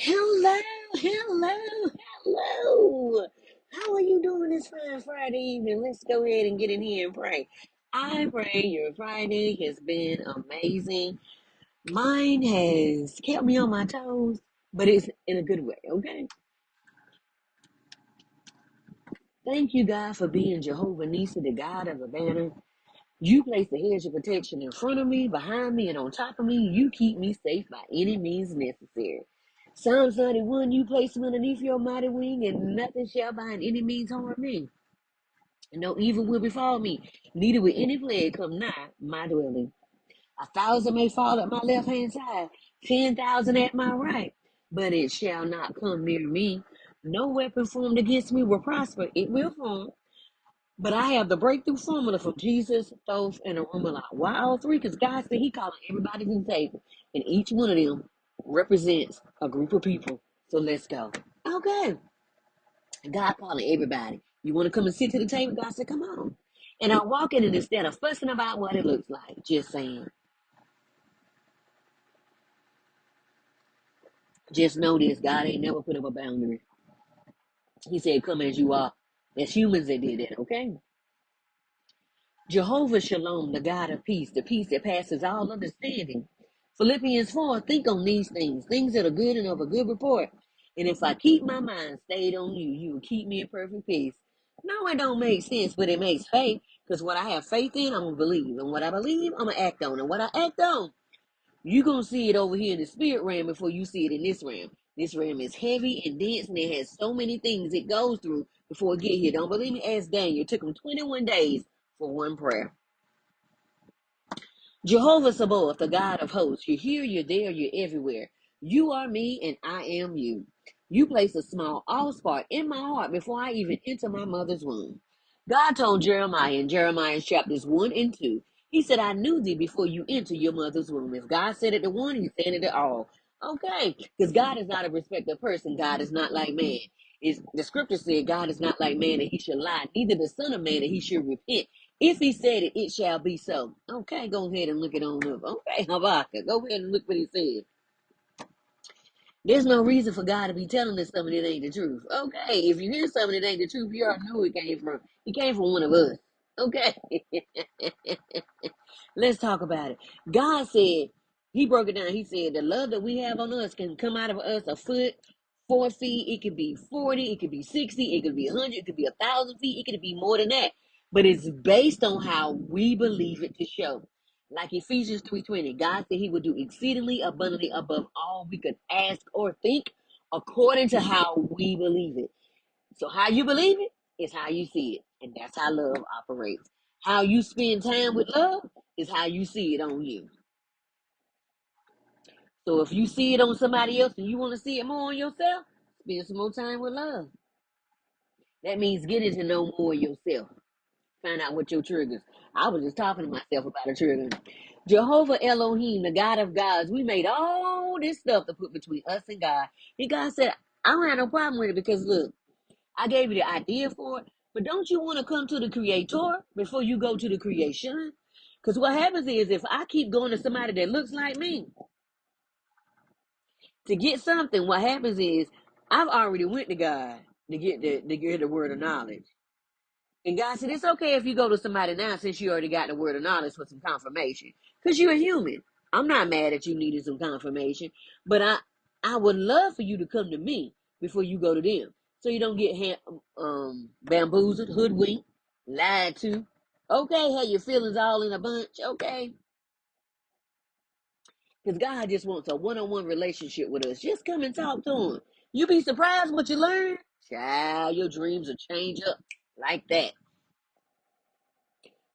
Hello, hello, hello. How are you doing this fine Friday evening? Let's go ahead and get in here and pray. I pray your Friday has been amazing. Mine has kept me on my toes, but it's in a good way, okay? Thank you, God, for being Jehovah Nissi, the God of the banner. You place the hedge of protection in front of me, behind me, and on top of me. You keep me safe by any means necessary. Psalms 91, you place me underneath your mighty wing, and nothing shall by any means harm me. And no evil will befall me, neither will any plague come nigh my dwelling. 1,000 may fall at my left hand side, 10,000 at my right, but it shall not come near me. No weapon formed against me will prosper. It will form, but I have the breakthrough formula from Jesus, Thoth, and Arumala. Why all three? Because God said He calling everybody to the table, and each one of them represents a group of people. So let's go. Okay. God calling everybody. You want to come and sit to the table? God said, come on. And I'm walking in instead of fussing about what it looks like. Just saying. Just know this. God ain't never put up a boundary. He said, come as you are. As humans, they did that, okay? Jehovah Shalom, the God of peace, the peace that passes all understanding. Philippians 4, think on these things that are good and of a good report. And if I keep my mind stayed on you, you will keep me in perfect peace. No, it don't make sense, but it makes faith. Because what I have faith in, I'm going to believe. And what I believe, I'm going to act on. And what I act on, you're going to see it over here in the spirit realm before you see it in this realm. This realm is heavy and dense, and it has so many things it goes through before it get here. Don't believe me? Ask Daniel. It took him 21 days for one prayer. Jehovah Sabaoth, the God of hosts, you're here, you're there, you're everywhere. You are me, and I am you. You place a small allspark in my heart before I even enter my mother's womb. God told Jeremiah in Jeremiah chapters 1 and 2, He said, I knew thee before you enter your mother's womb. If God said it to one, He said it to all. Okay, because God is not a respecter of person. God is not like man. The scripture said God is not like man that He should lie, neither the son of man that He should repent. If He said it, it shall be so. Okay, go ahead and look it on up. Okay, Habakkuk, go ahead and look what he said. There's no reason for God to be telling us something that ain't the truth. Okay, if you hear something that ain't the truth, you already know who it came from. It came from one of us. Okay. Let's talk about it. God said, He broke it down. He said, the love that we have on us can come out of us a foot, 4 feet. It could be 40. It could be 60. It could be 100. It could be 1,000 feet. It could be more than that. But it's based on how we believe it to show. Like Ephesians 3:20, God said He would do exceedingly abundantly above all we could ask or think according to how we believe it. So how you believe it is how you see it. And that's how love operates. How you spend time with love is how you see it on you. So if you see it on somebody else and you want to see it more on yourself, spend some more time with love. That means getting to know more yourself. Find out what your triggers. I was just talking to myself about a trigger. Jehovah Elohim, the God of gods, we made all this stuff to put between us and God. And God said, I don't have no problem with it because look, I gave you the idea for it, but don't you want to come to the creator before you go to the creation? Because what happens is if I keep going to somebody that looks like me to get something, what happens is I've already went to God to get the word of knowledge. And God said, it's okay if you go to somebody now since you already got the word of knowledge for some confirmation. Because you're a human. I'm not mad at you needing some confirmation. But I would love for you to come to me before you go to them. So you don't get bamboozled, hoodwinked, lied to. Okay, have your feelings all in a bunch. Okay. Because God just wants a one-on-one relationship with us. Just come and talk to Him. You be surprised what you learn. Child, your dreams will change up like that.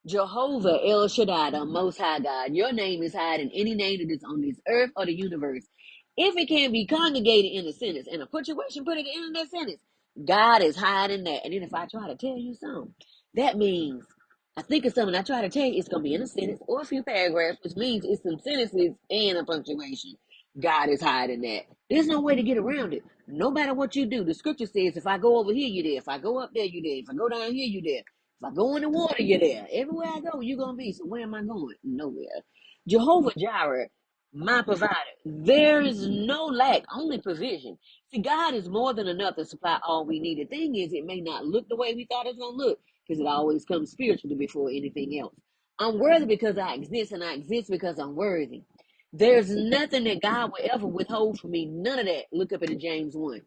Jehovah El Shaddai, the Most High God. Your name is higher than any name that is on this earth or the universe. If it can be congregated in a sentence, in a punctuation, put it in that sentence. God is higher than that. And then if I try to tell you something, that means I think of something I try to tell you, it's going to be in a sentence or a few paragraphs, which means it's some sentences and a punctuation. God is higher than that. There's no way to get around it. No matter what you do, the scripture says, if I go over here, you're there. If I go up there, you're there. If I go down here, you're there. If I go in the water, you're there. Everywhere I go, you're going to be. So where am I going? Nowhere. Jehovah Jireh, my provider. There is no lack, only provision. See, God is more than enough to supply all we need. The thing is, it may not look the way we thought it was going to look because it always comes spiritually before anything else. I'm worthy because I exist, and I exist because I'm worthy. There's nothing that God will ever withhold from me. None of that. Look up at James 1.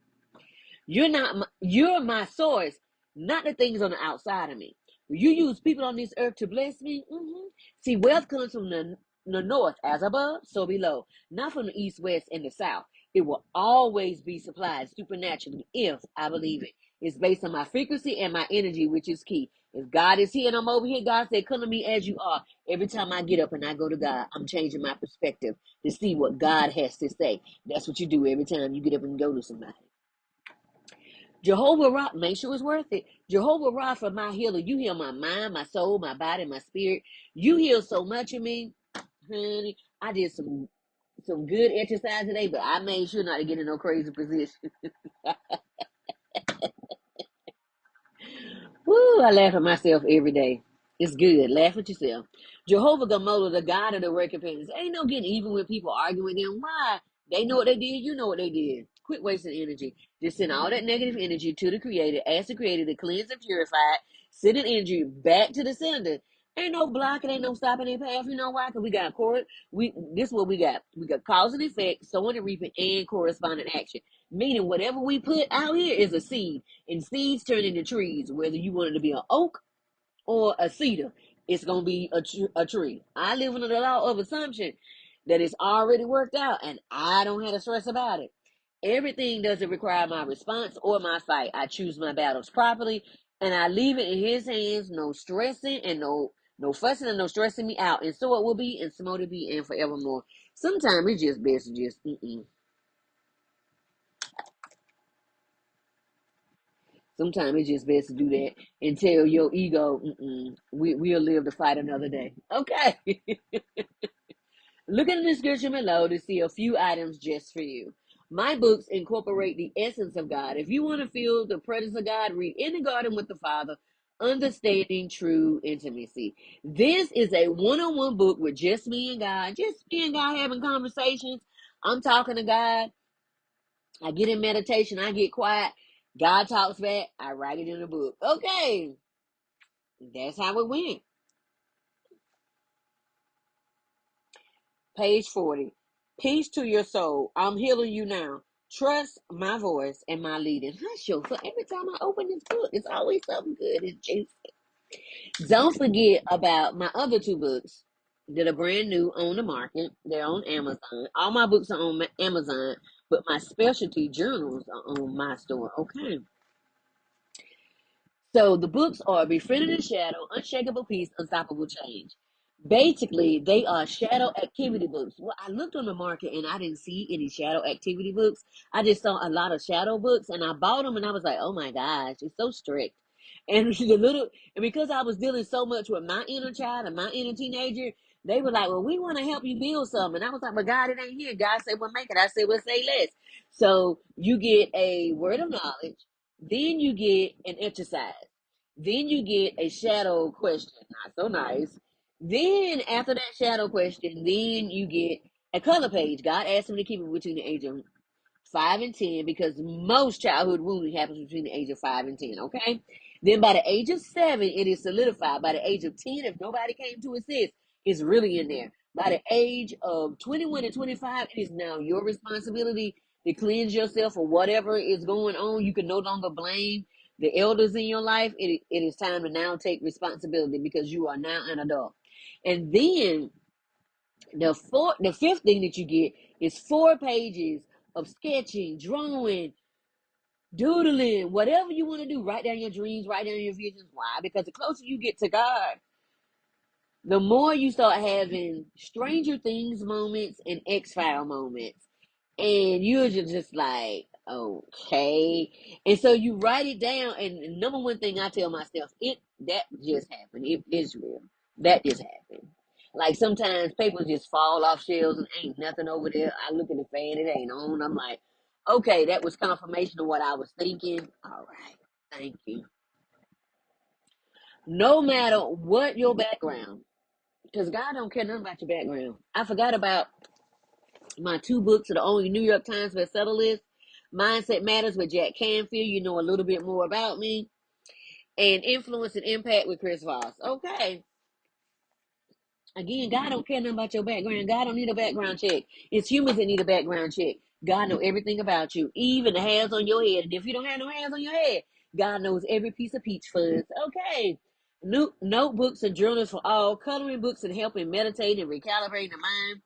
You're my source, not the things on the outside of me. You use people on this earth to bless me. See, wealth comes from the north, as above, so below, not from the east, west, and the south. It will always be supplied supernaturally if I believe it. It's based on my frequency and my energy, which is key. If God is here and I'm over here, God said, come to me as you are. Every time I get up and I go to God, I'm changing my perspective to see what God has to say. That's what you do every time you get up and go to somebody. Jehovah Rapha, make sure it's worth it. Jehovah Rapha, my healer. You heal my mind, my soul, my body, my spirit. You heal so much of me, honey. I did some good exercise today, but I made sure not to get in no crazy position. Woo, I laugh at myself every day. It's good. Laugh at yourself. Jehovah Gamola, the God of the recompense. Ain't no getting even when people arguing with them. Why? They know what they did. You know what they did. Quit wasting energy. Just send all that negative energy to the Creator. Ask the Creator to cleanse and purify it. Send an energy back to the sender. Ain't no blocking. Ain't no stopping their path. You know why? Because we got this is what we got. We got cause and effect, sowing and reaping, and corresponding action. Meaning whatever we put out here is a seed. And seeds turn into trees, whether you want it to be an oak or a cedar, it's going to be a tree. I live under the law of assumption that it's already worked out and I don't have to stress about it. Everything doesn't require my response or my fight. I choose my battles properly and I leave it in his hands, no stressing and no fussing and no stressing me out. And so it will be, and so it be, and forevermore. Sometimes it's just best to just Sometimes it's just best to do that and tell your ego, we'll live to fight another day. Okay. Look in the description below to see a few items just for you. My books incorporate the essence of God. If you want to feel the presence of God, read In the Garden with the Father, Understanding True Intimacy. This is a one-on-one book with just me and God, having conversations. I'm talking to God. I get in meditation. I get quiet. God talks back. I write it in a book. Okay. That's how it went. Page 40. Peace to your soul. I'm healing you now. Trust my voice and my leading. Hush your foot. Every time I open this book, it's always something good. It's juicy. Don't forget about my other two books that are brand new on the market. They're on Amazon. All my books are on Amazon, but my specialty journals are on my store. Okay. So the books are Befriending the Shadow, Unshakable Peace, Unstoppable Change. Basically, they are shadow activity books. Well, I looked on the market and I didn't see any shadow activity books. I just saw a lot of shadow books and I bought them and I was like, oh my gosh, it's so strict. And and because I was dealing so much with my inner child and my inner teenager, they were like, well, we want to help you build something. And I was like, but God, it ain't here. God said, well, make it. I said, well, say less. So you get a word of knowledge, then you get an exercise. Then you get a shadow question. Not so nice. Then after that shadow question, then you get a color page. God asked me to keep it between the age of 5 and 10 because most childhood wounding happens between the age of 5 and 10. Okay. Then by the age of 7, it is solidified. By the age of 10, if nobody came to assist, it's really in there. By the age of 21 and 25, it is now your responsibility to cleanse yourself for whatever is going on. You can no longer blame the elders in your life. It is time to now take responsibility because you are now an adult. And then the fifth thing that you get is 4 pages of sketching, drawing, doodling, whatever you want to do. Write down your dreams, write down your visions. Why? Because the closer you get to God, the more you start having Stranger Things moments and X-File moments. And you're just like, okay. And so you write it down. And the number one thing I tell myself, that just happened. It is real. That just happened. Like sometimes papers just fall off shelves and ain't nothing over there. I look at the fan, it ain't on. I'm like, okay, that was confirmation of what I was thinking. All right. Thank you. No matter what your background, because God don't care nothing about your background. I forgot about My 2 books are the only New York Times bestseller list. Mindset Matters with Jack Canfield. You know a little bit more about me. And Influence and Impact with Chris Voss. Okay. Again, God don't care nothing about your background. God don't need a background check. It's humans that need a background check. God know everything about you, even the hairs on your head. And if you don't have no hairs on your head, God knows every piece of peach fuzz. Okay. New notebooks and journals for all, coloring books and helping meditate and recalibrate the mind.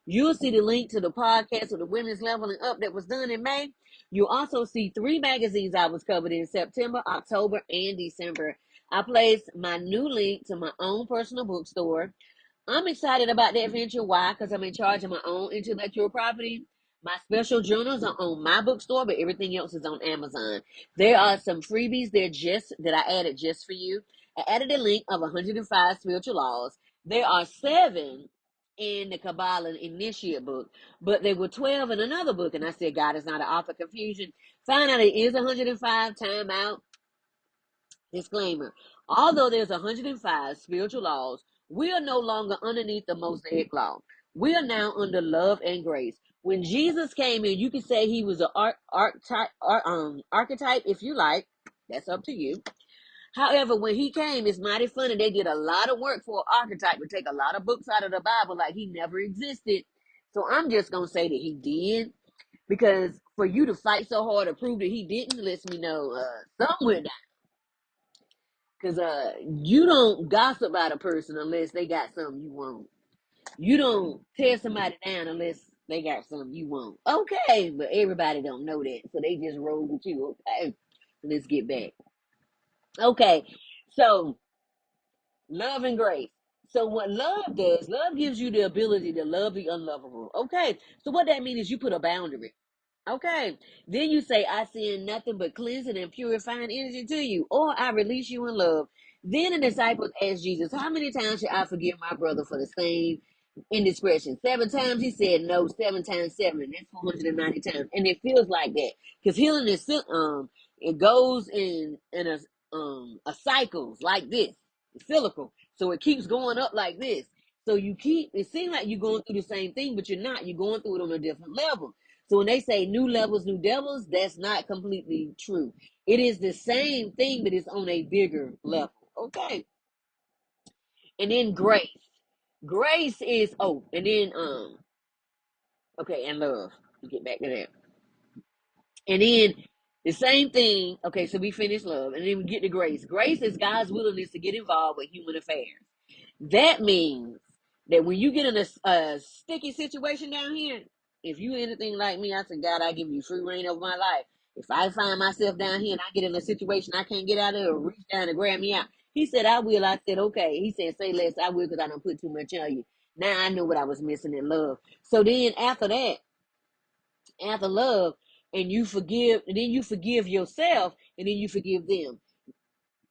You'll see the link to the podcast of the Women's Leveling Up that was done in May. You'll also see 3 magazines I was covered in September, October, and December. I placed my new link to my own personal bookstore. I'm excited about that venture. Why? Because I'm in charge of my own intellectual property. My special journals are on my bookstore, but everything else is on Amazon. There are some freebies there just that I added just for you. I added a link of 105 spiritual laws. There are 7 in the Kabbalah Initiate book, but there were 12 in another book. And I said, God is not an author confusion. Find out it is 105. Time out. Disclaimer. Although there's 105 spiritual laws, we are no longer underneath the Mosaic law. We are now under love and grace. When Jesus came in, you could say he was an archetype, if you like. That's up to you. However, when he came, it's mighty funny. They did a lot of work for an archetype to take a lot of books out of the Bible like he never existed. So I'm just going to say that he did. Because for you to fight so hard to prove that he didn't, lets me know somewhere. Because you don't gossip about a person unless they got something you want. You don't tear somebody down unless they got something you want. Okay, but everybody don't know that. So they just roll with you. Okay, let's get back. Okay, so love and grace. So what love does, love gives you the ability to love the unlovable. Okay, so what that means is you put a boundary. Okay. Then you say, I send nothing but cleansing and purifying energy to you, or I release you in love. Then the disciples asked Jesus, how many times should I forgive my brother for the same indiscretion? 7 times? He said, no, 7 times 7. That's 490 times. And it feels like that. Because healing is, it goes in a cycles like this. It's cyclical. So it keeps going up like this. So it seems like you're going through the same thing, but you're not. You're going through it on a different level. So when they say new levels, new devils, that's not completely true. It is the same thing, but it's on a bigger level. Okay. And then grace. Grace is and then okay, and love. We'll get back to that. And then the same thing. Okay, so we finish love, and then we get to grace. Grace is God's willingness to get involved with human affairs. That means that when you get in a sticky situation down here, if you anything like me, I said, God, I give you free reign over my life. If I find myself down here and I get in a situation I can't get out of, or reach down and grab me out, he said, I will. I said, okay. He said, say less. I will, because I don't put too much on you. Now I know what I was missing in love. So then after that, after love, and then you forgive yourself, and then you forgive them.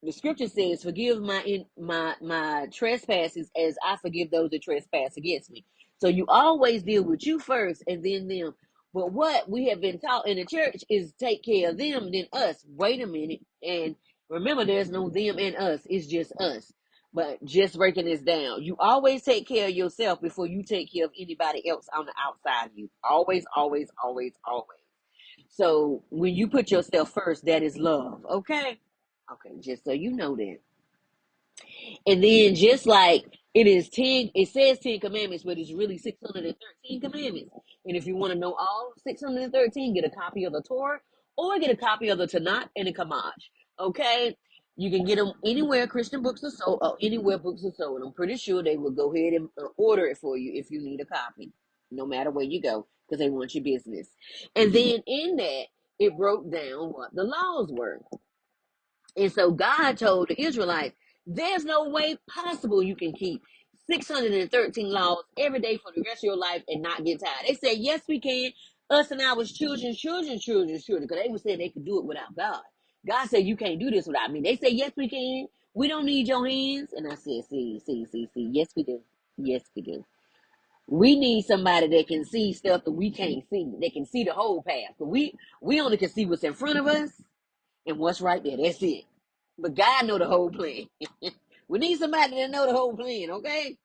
The scripture says, forgive my trespasses as I forgive those that trespass against me. So you always deal with you first and then them. But what we have been taught in the church is take care of them, then us. Wait a minute. And remember, there's no them and us. It's just us. But just breaking this down, you always take care of yourself before you take care of anybody else on the outside of you. Always, always, always, always. So when you put yourself first, that is love. Okay? Okay, just so you know that. And then just like it says 10 commandments, but it's really 613 commandments. And if you want to know all 613, get a copy of the Torah or get a copy of the Tanakh and the Kamaj. Okay? You can get them anywhere Christian books are sold, or anywhere books are sold. I'm pretty sure they will go ahead and order it for you if you need a copy, no matter where you go, because they want your business. And then in that, it broke down what the laws were. And so God told the Israelites, there's no way possible you can keep 613 laws every day for the rest of your life and not get tired. They said, yes, we can. Us and our children, because they were saying they could do it without God. God said, you can't do this without me. They said, yes, we can. We don't need your hands. And I said, see. Yes, we do. Yes, we do. We need somebody that can see stuff that we can't see. They can see the whole path. But we only can see what's in front of us and what's right there. That's it. But God know the whole plan. We need somebody that know the whole plan, okay?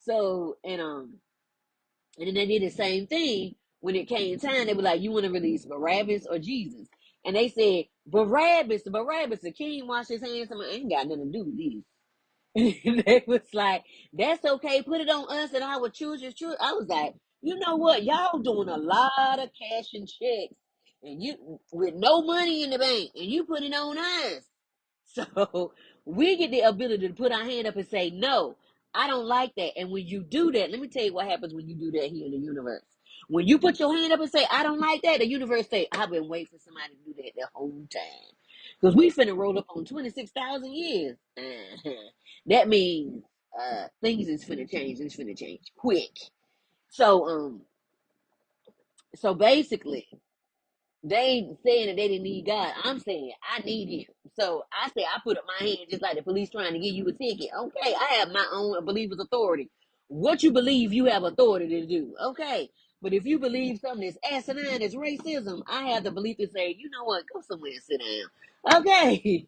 So, and And then they did the same thing when it came time. They were like, you want to release Barabbas or Jesus? And they said, Barabbas, the king washed his hands. I ain't got nothing to do with this. They was like, that's okay. Put it on us and our children's children. I was like, you know what? Y'all doing a lot of cash and checks, and you with no money in the bank, and you put it on us. So we get the ability to put our hand up and say, no, I don't like that. And when you do that, let me tell you what happens when you do that here in the universe. When you put your hand up and say, I don't like that, the universe say, I've been waiting for somebody to do that the whole time. Because we finna roll up on 26,000 years. That means things is finna change. It's finna change quick. So so basically, they ain't saying that they didn't need God. I'm saying I need him. So I say I put up my hand just like the police trying to give you a ticket. Okay, I have my own believer's authority. What you believe you have authority to do. Okay. But if you believe something is asinine, is racism, I have the belief to say, you know what, go somewhere and sit down. Okay.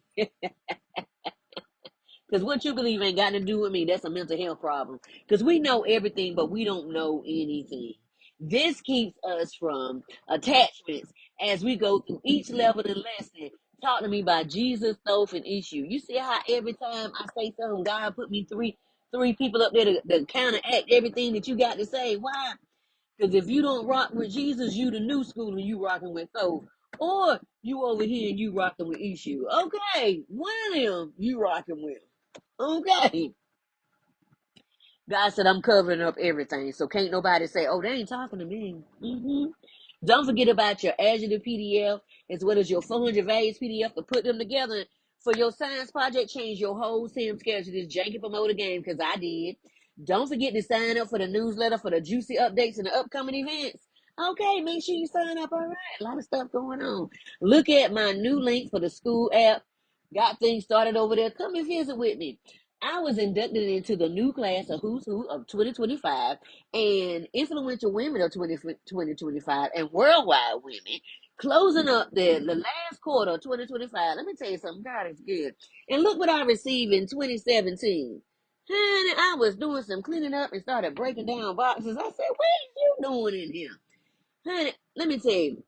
Because what you believe ain't got to do with me. That's a mental health problem. Because we know everything, but we don't know anything. This keeps us from attachments as we go through each level and lesson. Talk to me about Jesus, self, and issue. You see how every time I say something, God put me three people up there to counteract everything that you got to say. Why? Because if you don't rock with Jesus, you the new school and you rocking with soul. Or you over here and you rocking with issue. Okay, one of them you rocking with. Okay. God said, I'm covering up everything. So can't nobody say, oh, they ain't talking to me. Don't forget about your Adjective PDF as well as your 400 values PDF to put them together for your science project. Change your whole sim schedule. This janky promoter game because I did. Don't forget to sign up for the newsletter for the juicy updates and the upcoming events. Okay, make sure you sign up. All right, a lot of stuff going on. Look at my new link for the school app. Got things started over there. Come and visit with me. I was inducted into the new class of Who's Who of 2025 and Influential Women of 2025 and Worldwide Women, closing up the last quarter of 2025. Let me tell you something. God is good. And look what I received in 2017. Honey, I was doing some cleaning up and started breaking down boxes. I said, what are you doing in here? Honey, let me tell you,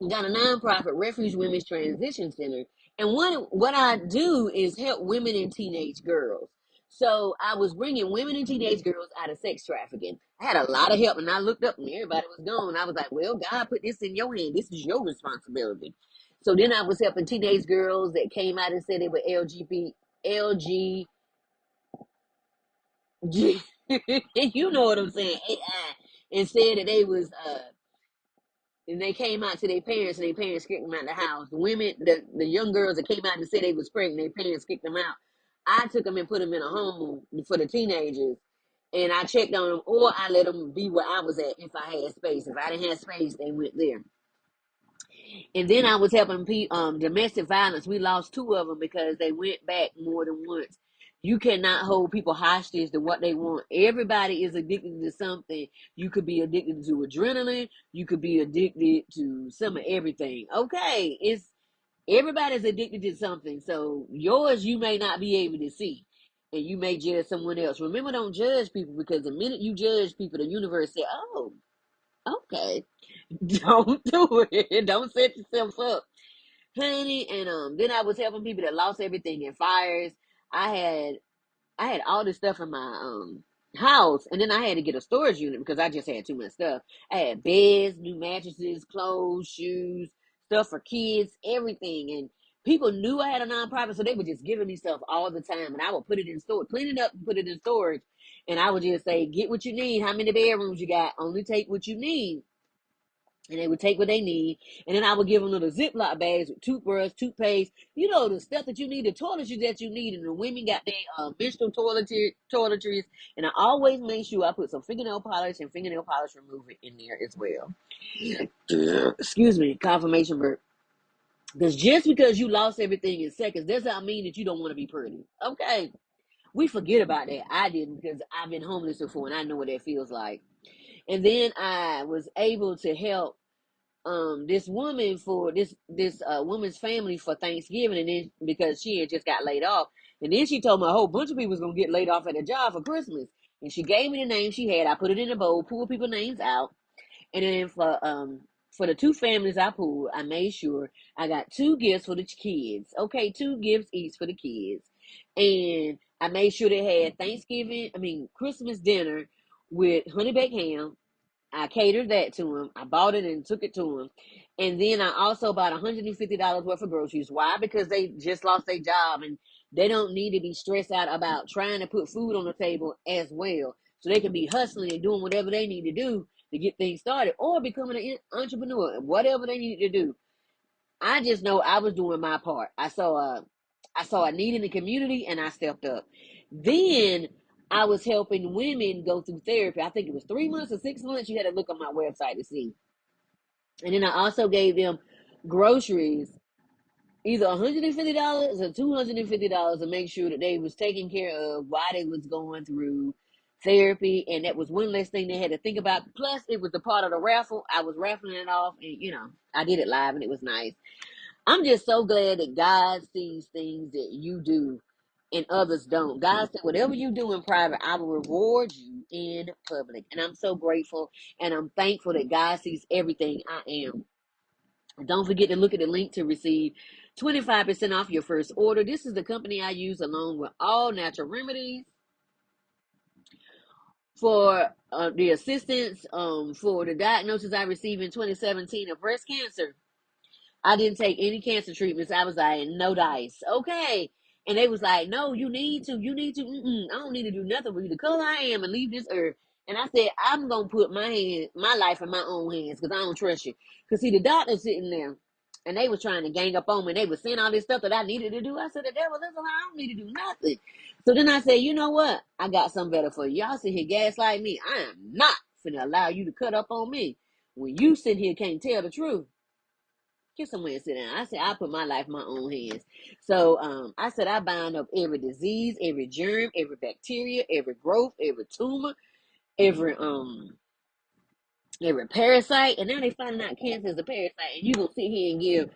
got a nonprofit Refuge Women's Transition Center. And what I do is help women and teenage girls. So I was bringing women and teenage girls out of sex trafficking. I had a lot of help, and I looked up and everybody was gone. I was like, well, God put this in your hand. This is your responsibility. So then I was helping teenage girls that came out and said they were LG, you know what I'm saying, AI, and said that they was and they came out to their parents, and their parents kicked them out of the house. The women, the young girls that came out and said they was pregnant, their parents kicked them out. I took them and put them in a home for the teenagers, and I checked on them, or I let them be where I was at if I had space. If I didn't have space, they went there. And then I was helping domestic violence. We lost two of them because they went back more than once. You cannot hold people hostage to what they want. Everybody is addicted to something. You could be addicted to adrenaline. You could be addicted to some of everything. Okay, it's everybody's addicted to something. So yours you may not be able to see, and you may judge someone else. Remember, don't judge people because the minute you judge people, the universe say, "Oh, okay." Don't do it. Don't set yourself up, honey. And then I was helping people that lost everything in fires. I had I had all this stuff in my house, and then I had to get a storage unit because I just had too much stuff. I had beds, new mattresses, clothes, shoes, stuff for kids, everything. And people knew I had a nonprofit, so they were just giving me stuff all the time, and I would put it in storage, clean it up, and put it in storage. And I would just say, get what you need. How many bedrooms you got? Only take what you need, and they would take what they need, and then I would give them little Ziploc bags with toothbrush, toothpaste, you know, the stuff that you need, the toiletries that you need, and the women got their menstrual toiletries, and I always make sure I put some fingernail polish and fingernail polish remover in there as well. Excuse me, confirmation burp. Because just because you lost everything in seconds, does not mean that you don't want to be pretty. Okay, we forget about that. I didn't because I've been homeless before, and I know what that feels like. And then I was able to help this woman for this woman's family for Thanksgiving, and then because she had just got laid off, and then she told me a whole bunch of people was gonna get laid off at a job for Christmas, And she gave me the name she had. I put it in a bowl, pulled people's names out. And then for the two families I pulled, I made sure I got two gifts for the kids. Okay, two gifts each for the kids. And I made sure they had Christmas dinner with honey baked ham. I catered that to them. I bought it and took it to them. And then I also bought $150 worth of groceries. Why? Because they just lost their job and they don't need to be stressed out about trying to put food on the table as well. So they can be hustling and doing whatever they need to do to get things started or becoming an entrepreneur, whatever they need to do. I just know I was doing my part. I saw a need in the community and I stepped up. Then I was helping women go through therapy. I think it was 3 months or 6 months. You had to look on my website to see. And then I also gave them groceries, either $150 or $250 to make sure that they was taken care of while they was going through therapy. And that was one less thing they had to think about. Plus, it was a part of the raffle. I was raffling it off and, I did it live and it was nice. I'm just so glad that God sees things that you do and others don't. God said, whatever you do in private, I will reward you in public. And I'm so grateful and I'm thankful that God sees everything I am. Don't forget to look at the link to receive 25% off your first order. This is the company I use along with all natural remedies for the assistance for the diagnosis I received in 2017 of breast cancer. I didn't take any cancer treatments. I was like, no dice. Okay. And they was like, no, you need to. I don't need to do nothing for you to come I am and leave this earth. And I said, I'm going to put my life in my own hands because I don't trust you. Because see, the doctor sitting there and they was trying to gang up on me. They was saying all this stuff that I needed to do. I said, the devil, listen, I don't need to do nothing. So then I said, you know what? I got something better for you. Y'all sit here gaslight me. I am not finna allow you to cut up on me when you sit here can't tell the truth. Get somewhere and sit down. I said, I put my life in my own hands. So I said, I bind up every disease, every germ, every bacteria, every growth, every tumor, every parasite. And now they finding out cancer is a parasite. And you gonna sit here and give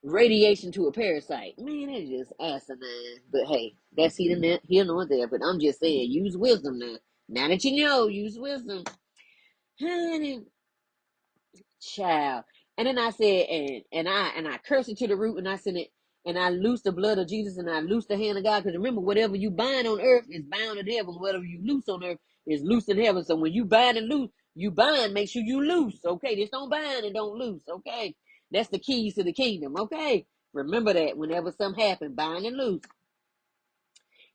radiation to a parasite. Man, that's just asinine. But hey, that's here nor there. But I'm just saying, use wisdom now. Now that you know, use wisdom. Honey, child. And then I said, and I cursed it to the root, and I said it, and I loose the blood of Jesus, and I loose the hand of God. Because remember, whatever you bind on earth is bound in heaven. Whatever you loose on earth is loose in heaven. So when you bind and loose, you bind, make sure you loose. Okay, just don't bind and don't loose. Okay, that's the keys to the kingdom. Okay, remember that whenever something happens, bind and loose.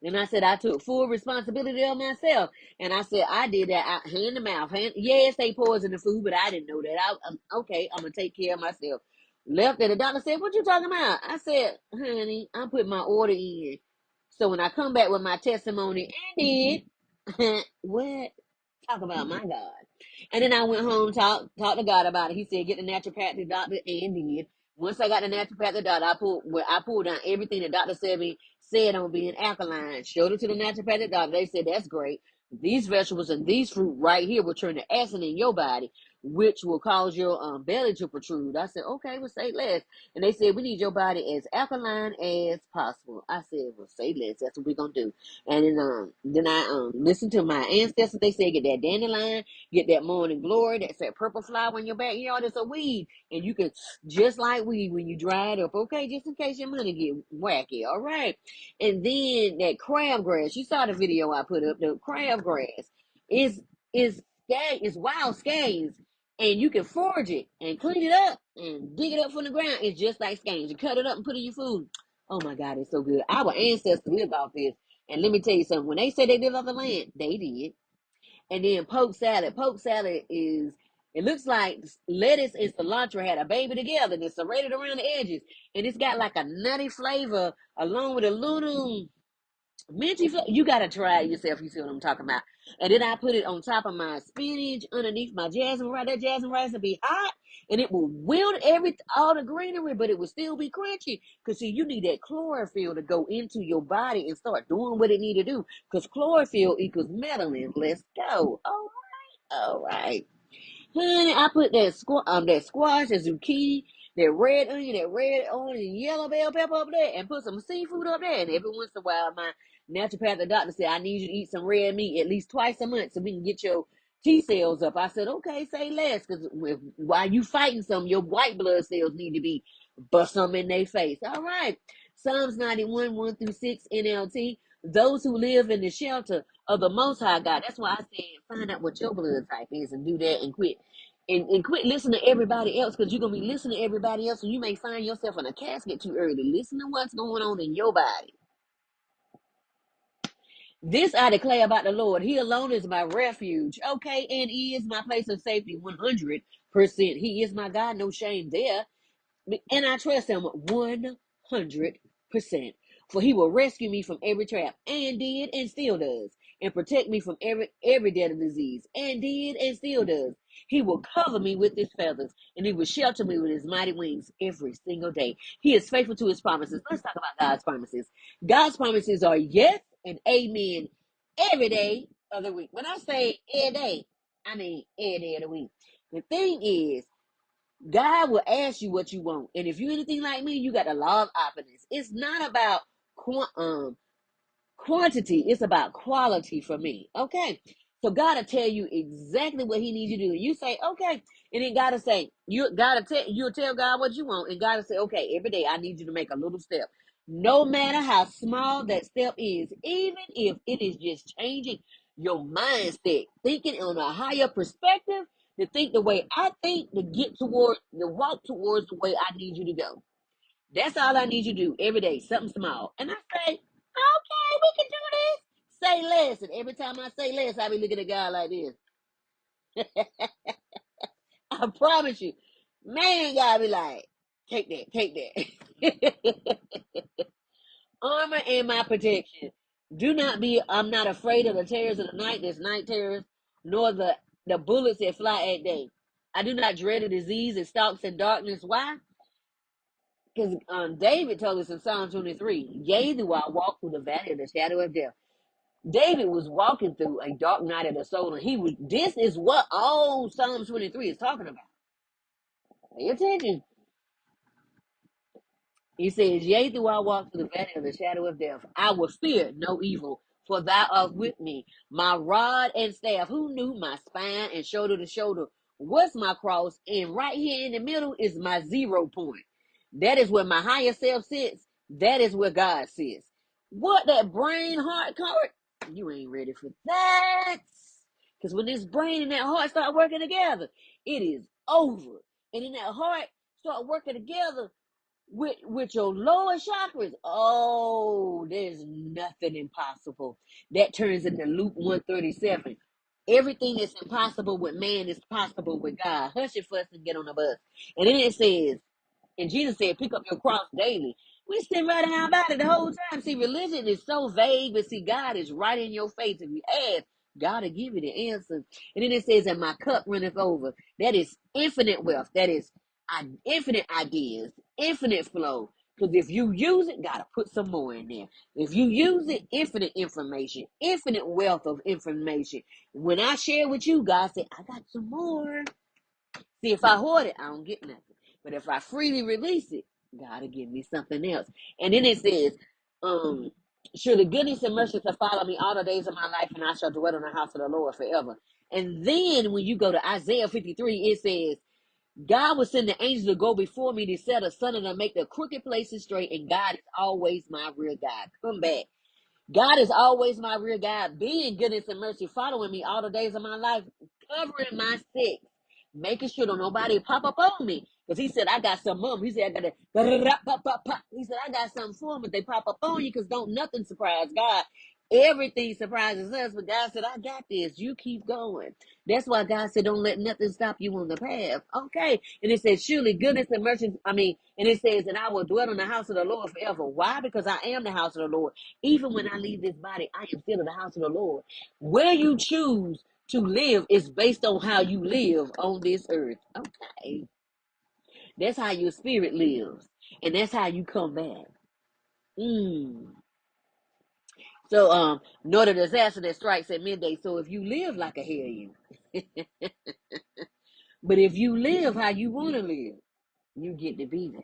And I said, I took full responsibility of myself. And I said, I did that hand to mouth. Yes, they poison the food, but I didn't know that. Okay, I'm going to take care of myself. Left and the doctor said, what you talking about? I said, honey, I'm putting my order in. So when I come back with my testimony, I did. What? Talk about my God. And then I went home, talked to God about it. He said, get the naturopathic doctor, and did. Once I got the naturopathic doctor, I pulled down everything the doctor said on being alkaline. Showed it to the naturopathic doctor. They said, that's great. These vegetables and these fruit right here will turn the acid in your body, which will cause your belly to protrude. I said, okay, well, say less. And they said, we need your body as alkaline as possible. I said, well, say less. That's what we're going to do. And then I listened to my ancestors. They said, get that dandelion, get that morning glory, that's that purple flower in your backyard. It's a weed. And you can, just like weed, when you dry it up, okay, just in case your money get wacky, all right? And then that crabgrass, you saw the video I put up, the crabgrass is wild scanes. And you can forage it and clean it up and dig it up from the ground. It's just like scanes. You cut it up and put it in your food. Oh my God, it's so good. Our ancestors lived off this. And let me tell you something. When they say they live off the land, they did. And then poke salad. Poke salad is, it looks like lettuce and cilantro had a baby together and it's serrated around the edges. And it's got like a nutty flavor along with a little minty flavor. You got to try it yourself. You see what I'm talking about. And then I put it on top of my spinach, underneath my jasmine rice. That jasmine rice will be hot and it will wilt all the greenery, but it will still be crunchy. Because see, you need that chlorophyll to go into your body and start doing what it need to do. Because chlorophyll equals melanin. Let's go. All right. All right. Honey, I put that squash, that zucchini, that red onion, yellow bell pepper up there, and put some seafood up there. And every once in a while, my naturopathic doctor said, I need you to eat some red meat at least twice a month so we can get your T cells up. I said, okay, say less, because while you fighting some, your white blood cells need to be bust some in their face. All right. Psalms 91, 1 through 6 NLT. Those who live in the shelter of the Most High God. That's why I said find out what your blood type is and do that and quit. And quit listening to everybody else, because you're going to be listening to everybody else and you may find yourself in a casket too early. Listen to what's going on in your body. This I declare about the Lord. He alone is my refuge. Okay, and he is my place of safety 100%. He is my God, no shame there. And I trust him 100%. For he will rescue me from every trap, and did and still does, and protect me from every deadly disease, and did and still does. He will cover me with his feathers, and he will shelter me with his mighty wings every single day. He is faithful to his promises. Let's talk about God's promises. God's promises are yes and amen every day of the week. When I say every day, I mean every day of the week. The thing is, God will ask you what you want. And if you're anything like me, you got the law of opposites. It's not about quantity, it's about quality for me. Okay. So God will tell you exactly what he needs you to do. And you say, okay. And then God will say, you'll tell God what you want. And God will say, okay, every day I need you to make a little step. No matter how small that step is, even if it is just changing your mindset, thinking on a higher perspective, to think the way I think, to walk towards the way I need you to go. That's all I need you to do every day, something small. And I say, okay, we can do this. Say less. And every time I say less, I be looking at God like this. I promise you. Man, God be like, take that. Armor and my protection. I'm not afraid of the terrors of the night, there's night terrors, nor the bullets that fly at day. I do not dread a disease that stalks in darkness. Why? Because David told us in Psalm 23, yea, do I walk through the valley of the shadow of death. David was walking through a dark night of the soul, and this is what all Psalm 23 is talking about. Pay attention. He says, yea, do I walk through the valley of the shadow of death, I will fear no evil, for thou art with me. My rod and staff, who knew my spine and shoulder to shoulder was my cross, and right here in the middle is my 0 point. That is where my higher self sits. That is where God sits. What that brain heart card? You ain't ready for that. Because when this brain and that heart start working together, it is over. And in that heart start working together, with your lower chakras, oh, there's nothing impossible. That turns into Luke 137. Everything that's impossible with man is possible with God. Hush your fuss and get on the bus. And then it says, and Jesus said, pick up your cross daily. We sitting right around about it the whole time. See, religion is so vague, but see, God is right in your face. If you ask, God will give you the answer. And then it says, and my cup runneth over. That is infinite wealth. That is infinite ideas, infinite flow. Because if you use it, gotta put some more in there. If you use it, infinite information, infinite wealth of information. When I share with you, God said, I got some more. See, if I hoard it, I don't get nothing. But if I freely release it, God will give me something else. And then it says, surely goodness and mercy shall follow me all the days of my life, and I shall dwell in the house of the Lord forever. And then when you go to Isaiah 53, it says, God will send the angels to go before me to set asunder to make the crooked places straight, and God is always my real God. Come back. God is always my rear guide, being goodness and mercy, following me all the days of my life, covering my six, making sure don't nobody pop up on me. Because he said, I got some of them. He said, He said, I got something for them, but they pop up on you because don't nothing surprise God. Everything surprises us, but God said, I got this. You keep going. That's why God said, don't let nothing stop you on the path. Okay. And it says, surely goodness and mercy, and it says, and I will dwell in the house of the Lord forever. Why? Because I am the house of the Lord. Even when I leave this body, I am still in the house of the Lord. Where you choose to live is based on how you live on this earth. Okay. That's how your spirit lives. And that's how you come back. So, nor the disaster that strikes at midday. So if you live like a hellion, but if you live how you want to live, You get to be that.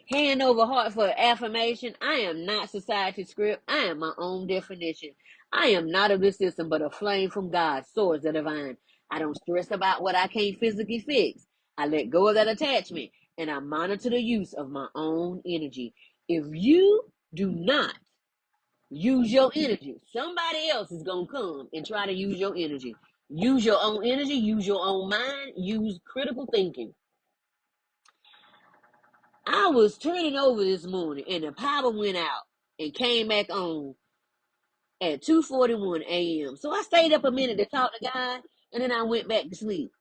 Hand over heart for affirmation. I am not society script. I am my own definition. I am not of this system, but a flame from God, source the divine. I don't stress about what I can't physically fix. I let go of that attachment and I monitor the use of my own energy. If you do not use your energy, somebody else is going to come and try to use your energy. Use your own energy, use your own mind, use critical thinking. I was turning over this morning and the power went out and came back on at 2:41 a.m. So I stayed up a minute to talk to God and then I went back to sleep.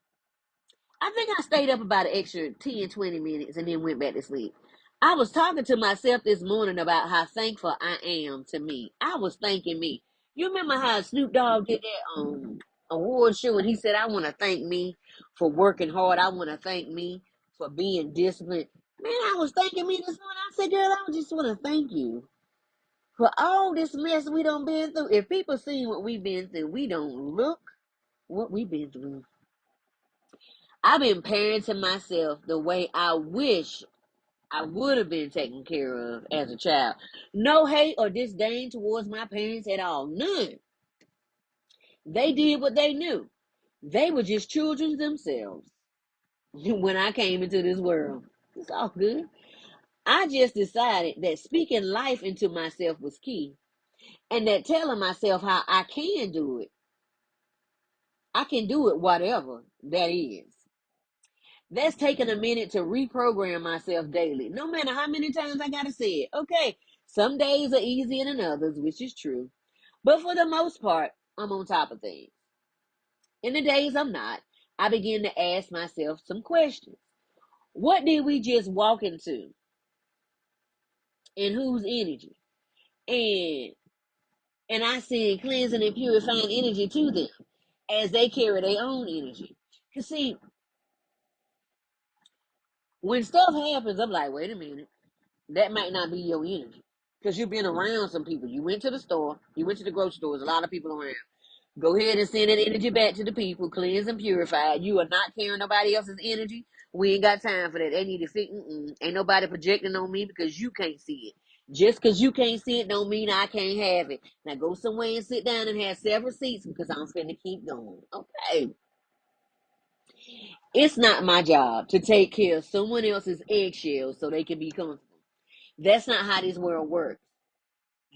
I think I stayed up about an extra 10, 20 minutes and then went back to sleep. I was talking to myself this morning about how thankful I am to me. I was thanking me. You remember how Snoop Dogg did that award show and he said, I want to thank me for working hard. I want to thank me for being disciplined. Man, I was thanking me this morning. I said, girl, I just want to thank you for all this mess we done been through. If people see what we've been through, we don't look what we've been through. I've been parenting myself the way I wish I would have been taken care of as a child. No hate or disdain towards my parents at all. None. They did what they knew. They were just children themselves when I came into this world. It's all good. I just decided that speaking life into myself was key and that telling myself how I can do it. I can do it, whatever that is. That's taking a minute to reprogram myself daily, no matter how many times I got to say it. Okay, some days are easier than others, which is true. But for the most part, I'm on top of things. In the days I'm not, I begin to ask myself some questions. What did we just walk into? And whose energy? And I send cleansing and purifying energy to them as they carry their own energy. Because see, when stuff happens, I'm like, wait a minute. That might not be your energy. Because you've been around some people. You went to the store, you went to the grocery store, there's a lot of people around. Go ahead and send that energy back to the people, cleanse and purify. You are not carrying nobody else's energy. We ain't got time for that. They need to fix. Ain't nobody projecting on me because you can't see it. Just because you can't see it don't mean I can't have it. Now go somewhere and sit down and have several seats because I'm finna keep going. Okay. It's not my job to take care of someone else's eggshells so they can be comfortable. That's not how this world works.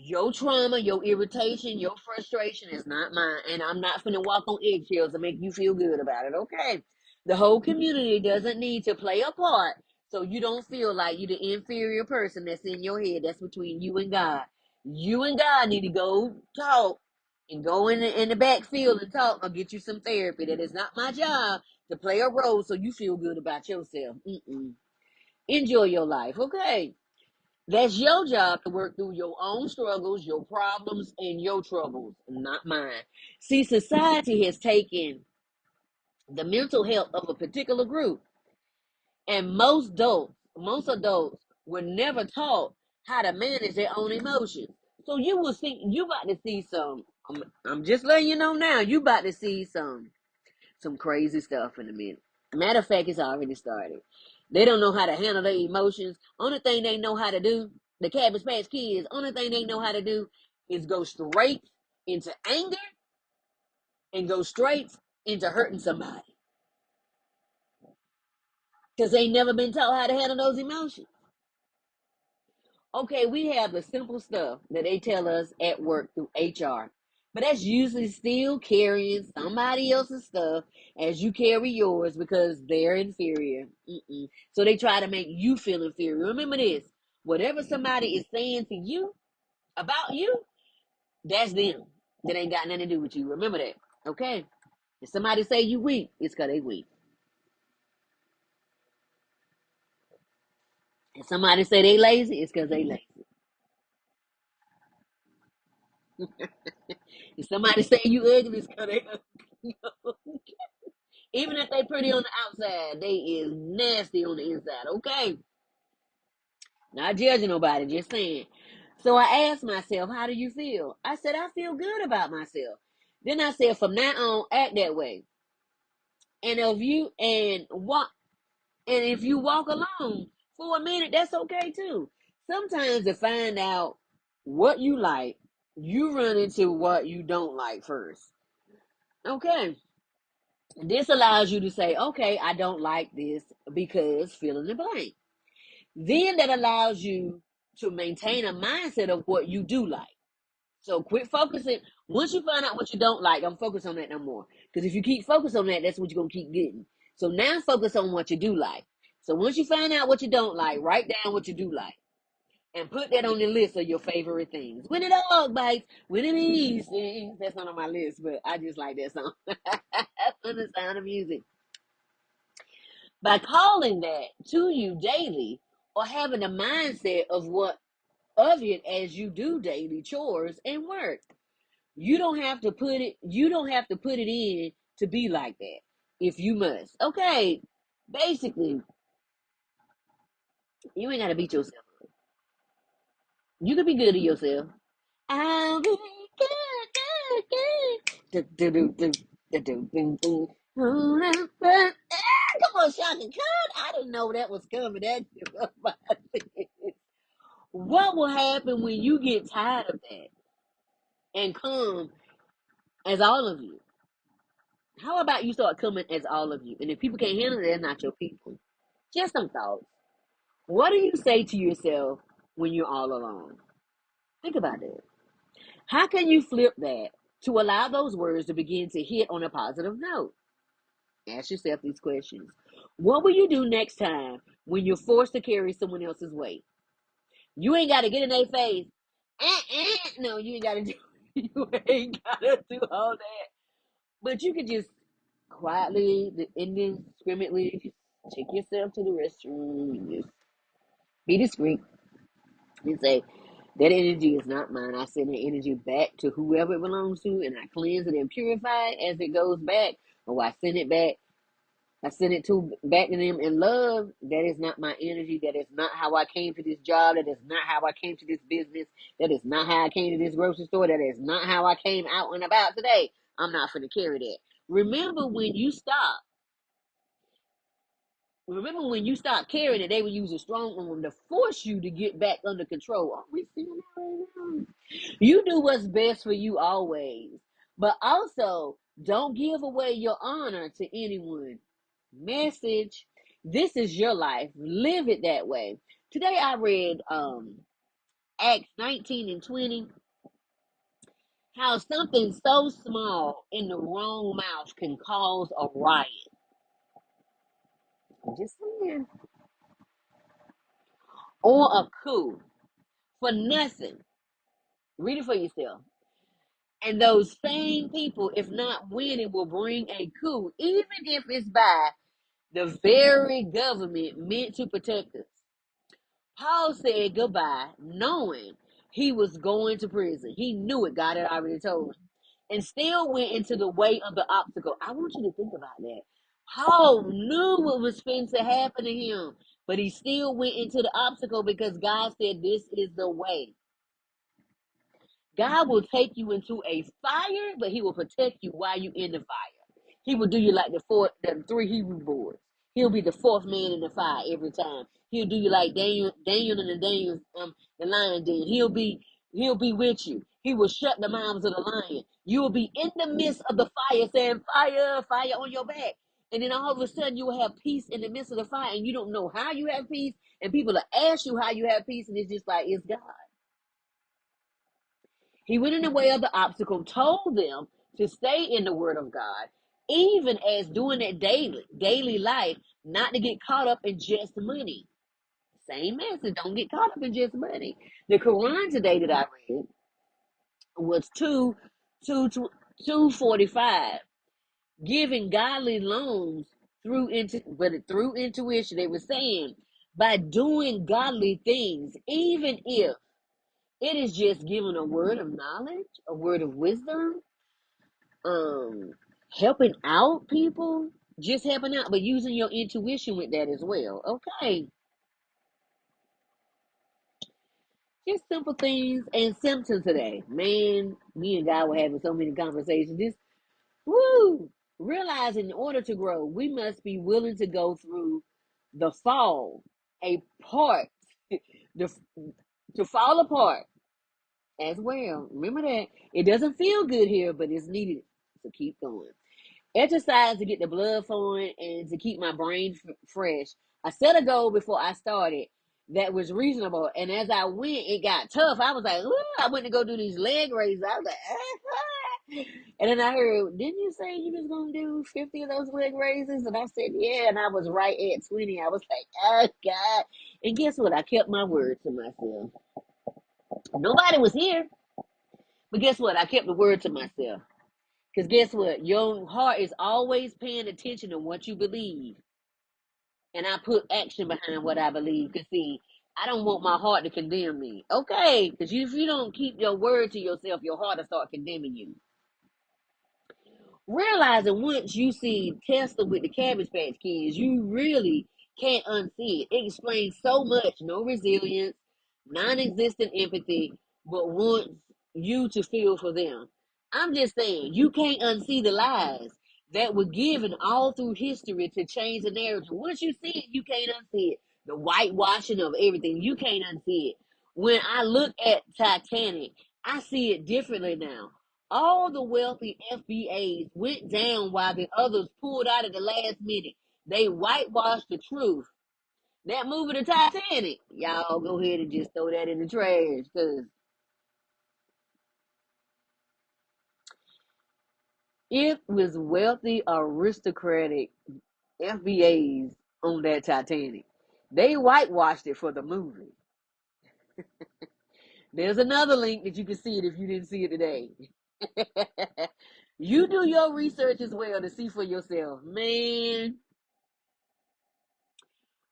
Your trauma, your irritation, your frustration is not mine. And I'm not finna walk on eggshells to make you feel good about it, okay? The whole community doesn't need to play a part so you don't feel like you're the inferior person that's in your head. That's between you and God. You and God need to go talk and go in the backfield and talk or get you some therapy. That is not my job to play a role so you feel good about yourself. Enjoy your life, okay? That's your job to work through your own struggles, your problems, and your troubles, not mine. See, society has taken the mental health of a particular group, and most adults were never taught how to manage their own emotions. So you about to see some. I'm just letting you know now. You about to see some crazy stuff in a minute. Matter of fact, it's already started. They don't know how to handle their emotions. Only thing they know how to do, the Cabbage Patch Kids, only thing they know how to do is go straight into anger and go straight into hurting somebody. Because they never been taught how to handle those emotions. Okay, we have the simple stuff that they tell us at work through HR. But that's usually still carrying somebody else's stuff as you carry yours because they're inferior. So they try to make you feel inferior. Remember this. Whatever somebody is saying to you about you, that's them. That ain't got nothing to do with you. Remember that. Okay? If somebody say you weak, it's because they weak. If somebody say they lazy, it's because they lazy. If somebody say you ugly, it's because they ugly. Even if they pretty on the outside, they is nasty on the inside. Okay? Not judging nobody, just saying. So I asked myself, how do you feel? I said, I feel good about myself. Then I said, from now on, act that way. And if you walk alone for a minute, that's okay too. Sometimes to find out what you like, you run into what you don't like first. Okay. This allows you to say, okay, I don't like this because fill in the blank. Then that allows you to maintain a mindset of what you do like. So quit focusing. Once you find out what you don't like, don't focus on that no more. Because if you keep focused on that, that's what you're going to keep getting. So now focus on what you do like. So once you find out what you don't like, write down what you do like. And put that on the list of your favorite things. When the dog bites, when it eats things. That's not on my list, but I just like that song. For the sound of music. By calling that to you daily or having a mindset of it as you do daily chores and work. You don't have to put it in to be like that if you must. Okay. Basically, you ain't gotta beat yourself up. You can be good to yourself. I'll be good, good, good. Do, do, do, do, do, do, do. Come on, Shaka Khan. I didn't know that was coming at you. What will happen when you get tired of that and come as all of you? How about you start coming as all of you? And if people can't handle it, they're not your people. Just some thoughts. What do you say to yourself when you're all alone? Think about it. How can you flip that to allow those words to begin to hit on a positive note? Ask yourself these questions. What will you do next time when you're forced to carry someone else's weight? You ain't got to get in their face. No, you ain't got to do. You ain't got to do all that. But you could just quietly, indiscriminately, just take yourself to the restroom and just be discreet and say, that energy is not mine. I send the energy back to whoever it belongs to, and I cleanse it and purify it as it goes back, or I send it back. I send it back to them in love. That is not my energy. That is not how I came to this job. That is not how I came to this business. That is not how I came to this grocery store. That is not how I came out and about today. I'm not going to carry that. Remember when you stop. Remember when you stop carrying it, they would use a strong arm to force you to get back under control. Are we seeing that right now? You do what's best for you always. But also, don't give away your honor to anyone. Message. This is your life. Live it that way. Today I read Acts 19 and 20. How something so small in the wrong mouth can cause a riot. I'm just saying. Or a coup. For nothing. Read it for yourself. And those same people, if not winning, will bring a coup, even if it's by the very government meant to protect us. Paul said goodbye, knowing he was going to prison. He knew it. God had already told him. And still went into the way of the obstacle. I want you to think about that. Paul knew what was going to happen to him, but he still went into the obstacle because God said, this is the way. God will take you into a fire, but he will protect you while you in the fire. He will do you like the three Hebrew boys. He'll be the fourth man in the fire every time. He'll do you like Daniel and the lion den. He'll be with you. He will shut the mouths of the lion. You will be in the midst of the fire saying, fire, fire on your back. And then all of a sudden you will have peace in the midst of the fire and you don't know how you have peace. And people will ask you how you have peace and it's just like, it's God. He went in the way of the obstacle, told them to stay in the word of God, even as doing that daily life, not to get caught up in just money. Same message, don't get caught up in just money. The Quran today that I read was 2:45, giving godly loans through intuition. They were saying by doing godly things, even if it is just giving a word of knowledge, a word of wisdom, helping out people, just helping out, but using your intuition with that as well. Okay. Just simple things and symptoms today. Man, me and God were having so many conversations. This, woo! Realize in order to grow, we must be willing to go through the fall, a part, the, to fall apart as well. Remember that it doesn't feel good here, but it's needed to keep going. Exercise to get the blood flowing and to keep my brain fresh. I set a goal before I started that was reasonable, and as I went, it got tough. I was like, ooh, I went to go do these leg raises. I was like, ah. And then I heard, didn't you say you was gonna do 50 of those leg raises? And I said, yeah, and I was right at 20. I was like, oh God. And guess what? I kept my word to myself. Nobody was here, but guess what? I kept the word to myself. Because guess what? Your heart is always paying attention to what you believe. And I put action behind what I believe. Because, see, I don't want my heart to condemn me. Okay, because if you don't keep your word to yourself, your heart will start condemning you. Realizing once you see Tesla with the Cabbage Patch Kids, you really can't unsee it. It explains so much. No resilience, non-existent empathy, but wants you to feel for them. I'm just saying, you can't unsee the lies that were given all through history to change the narrative. Once you see it, you can't unsee it. The whitewashing of everything, you can't unsee it. When I look at Titanic, I see it differently now. All the wealthy FBAs went down while the others pulled out at the last minute. They whitewashed the truth. That movie, The Titanic, y'all go ahead and just throw that in the trash because it was wealthy, aristocratic FBAs on that Titanic. They whitewashed it for the movie. There's another link that you can see it if you didn't see it today. You do your research as well to see for yourself. Man,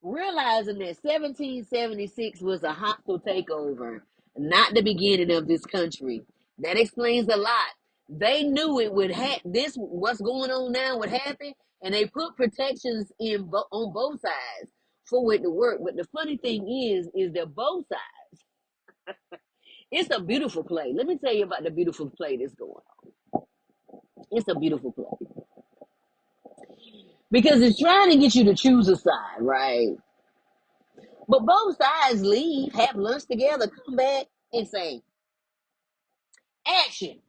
realizing that 1776 was a hostile takeover, not the beginning of this country. That explains a lot. They knew it would this what's going on now would happen, and they put protections in on both sides for it to work. But the funny thing is that both sides. It's a beautiful play. Let me tell you about the beautiful play that's going on. It's a beautiful play because it's trying to get you to choose a side, right? But both sides leave, have lunch together, come back, and say, action.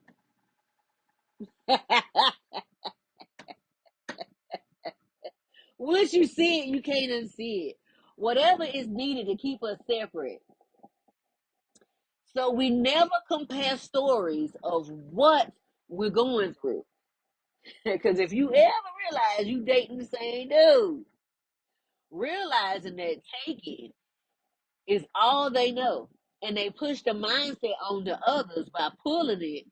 Once you see it, you can't unsee it. Whatever is needed to keep us separate. So we never compare stories of what we're going through. Because if you ever realize you dating the same dude, realizing that taking is all they know. And they push the mindset on the others by pulling it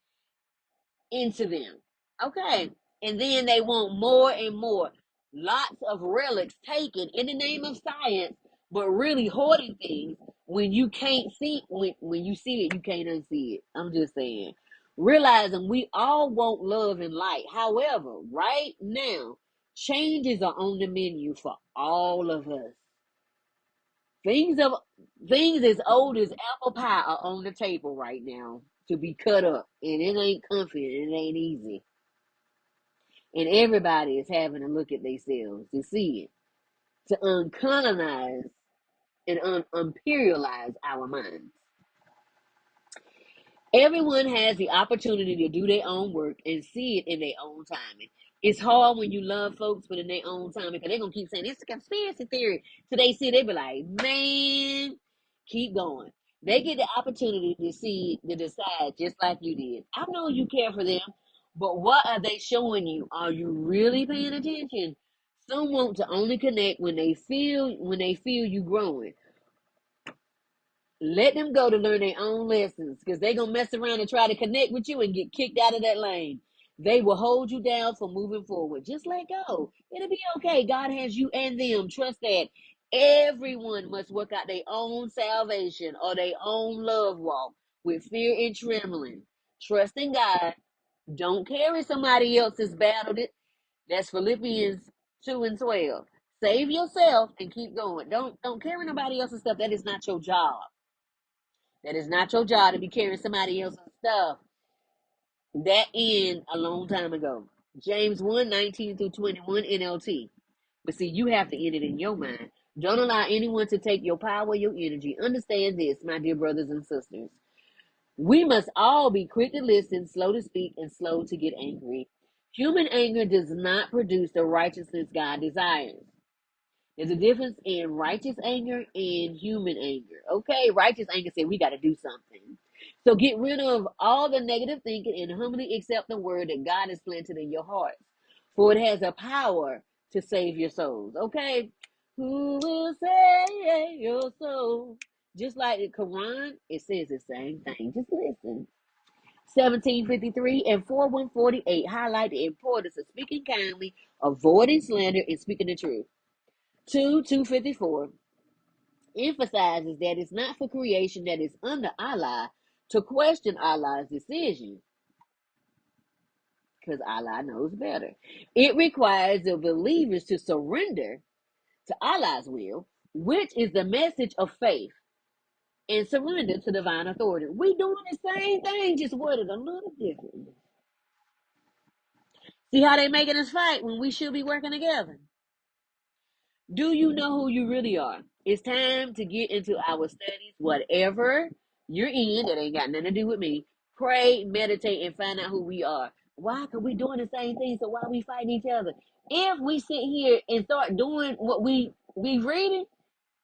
into them. Okay. And then they want more and more. Lots of relics taken in the name of science, but really hoarding things when you can't see when you see it, you can't unsee it. I'm just saying. Realizing we all want love and light. However, right now, changes are on the menu for all of us. Things of things as old as apple pie are on the table right now to be cut up, and it ain't comfy and it ain't easy. And everybody is having to look at themselves to see it, to uncolonize and unimperialize our minds. Everyone has the opportunity to do their own work and see it in their own timing. It's hard when you love folks, but in their own timing, because they're gonna keep saying it's a conspiracy theory. So they see, they be like, man, keep going. They get the opportunity to see, to decide, just like you did. I know you care for them, but what are they showing you? Are you really paying attention? Some want to only connect when they feel you growing. Let them go to learn their own lessons because they're going to mess around and try to connect with you and get kicked out of that lane. They will hold you down for moving forward. Just let go. It'll be okay. God has you and them. Trust that. Everyone must work out their own salvation or their own love walk with fear and trembling. Trust in God. Don't carry somebody else's battle. That's Philippians 2 and 12. Save yourself and keep going. Don't carry nobody else's stuff. That is not your job. That is not your job to be carrying somebody else's stuff. That ended a long time ago. James 1:19-21 NLT. But see, you have to end it in your mind. Don't allow anyone to take your power, your energy. Understand this, my dear brothers and sisters. We must all be quick to listen, slow to speak, and slow to get angry. Human anger does not produce the righteousness God desires. There's a difference in righteous anger and human anger. Okay, righteous anger said we got to do something. So get rid of all the negative thinking and humbly accept the word that God has planted in your hearts. For it has a power to save your souls. Okay? Who will save your soul? Just like the Quran, it says the same thing. Just listen. 1753 and 4148 highlight the importance of speaking kindly, avoiding slander, and speaking the truth. 2:254 emphasizes that it's not for creation that is under Allah to question Allah's decision, because Allah knows better. It requires the believers to surrender to Allah's will, which is the message of faith, and surrender to divine authority. We doing the same thing, just worded a little differently. See how they making us fight when we should be working together? Do you know who you really are? It's time to get into our studies, whatever you're in, that ain't got nothing to do with me. Pray, meditate, and find out who we are. Why? Because we doing the same thing, so why we fighting each other? If we sit here and start doing what we reading,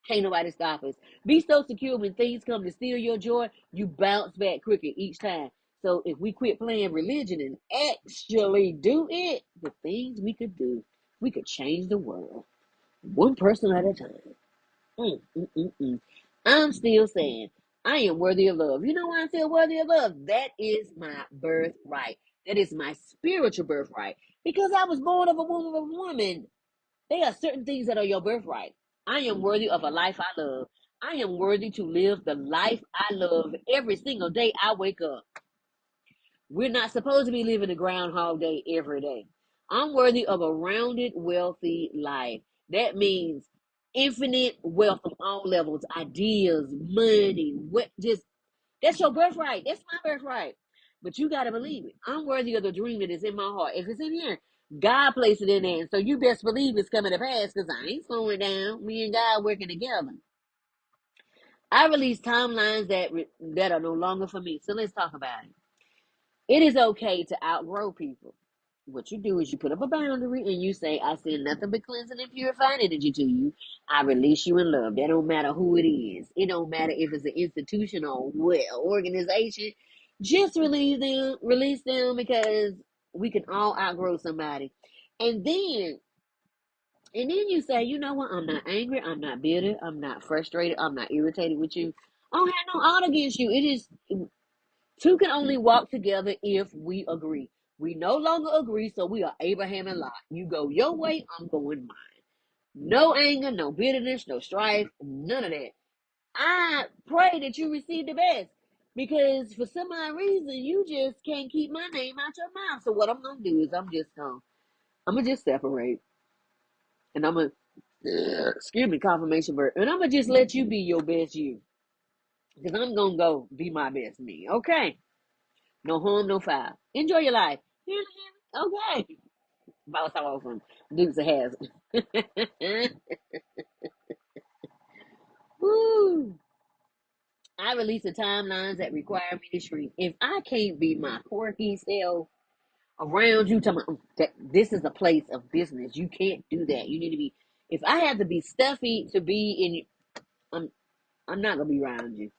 can't nobody stop us. Be so secure when things come to steal your joy, you bounce back quicker each time. So if we quit playing religion and actually do it, the things we could do, we could change the world. One person at a time. Mm, mm, mm, mm. I'm still saying I am worthy of love. You know why I'm still worthy of love? That is my birthright. That is my spiritual birthright. Because I was born of a woman. There are certain things that are your birthright. I am worthy of a life I love. I am worthy to live the life I love every single day I wake up. We're not supposed to be living the Groundhog Day every day. I'm worthy of a rounded, wealthy life. That means infinite wealth on all levels, ideas, money, what just that's your birthright. That's my birthright. But you gotta believe it. I'm worthy of the dream that is in my heart. If it's in here, God placed it in there. So you best believe it's coming to pass because I ain't slowing down. Me and God working together. I release timelines that are no longer for me. So let's talk about it. It is okay to outgrow people. What you do is you put up a boundary and you say, I send nothing but cleansing and purifying energy to you. I release you in love. That don't matter who it is. It don't matter if it's an institution or what organization. Just release them because we can all outgrow somebody. And then you say, you know what? I'm not angry. I'm not bitter. I'm not frustrated. I'm not irritated with you. I don't have no ought against you. It is two can only walk together if we agree. We no longer agree, so we are Abraham and Lot. You go your way, I'm going mine. No anger, no bitterness, no strife, none of that. I pray that you receive the best. Because for some odd reason, you just can't keep my name out your mouth. So what I'm gonna do is I'm gonna just separate. And I'm gonna excuse me, confirmation bird. And I'm gonna just let you be your best you. Because I'm gonna go be my best me. Okay. No harm, no foul. Enjoy your life. Okay. Bounce off from Dukes of Hazzard. Woo. I release the timelines that require me to shrink. If I can't be my quirky self around you, tell me that this is a place of business. You can't do that. You need to be. If I have to be stuffy to be in, I'm not gonna be around you.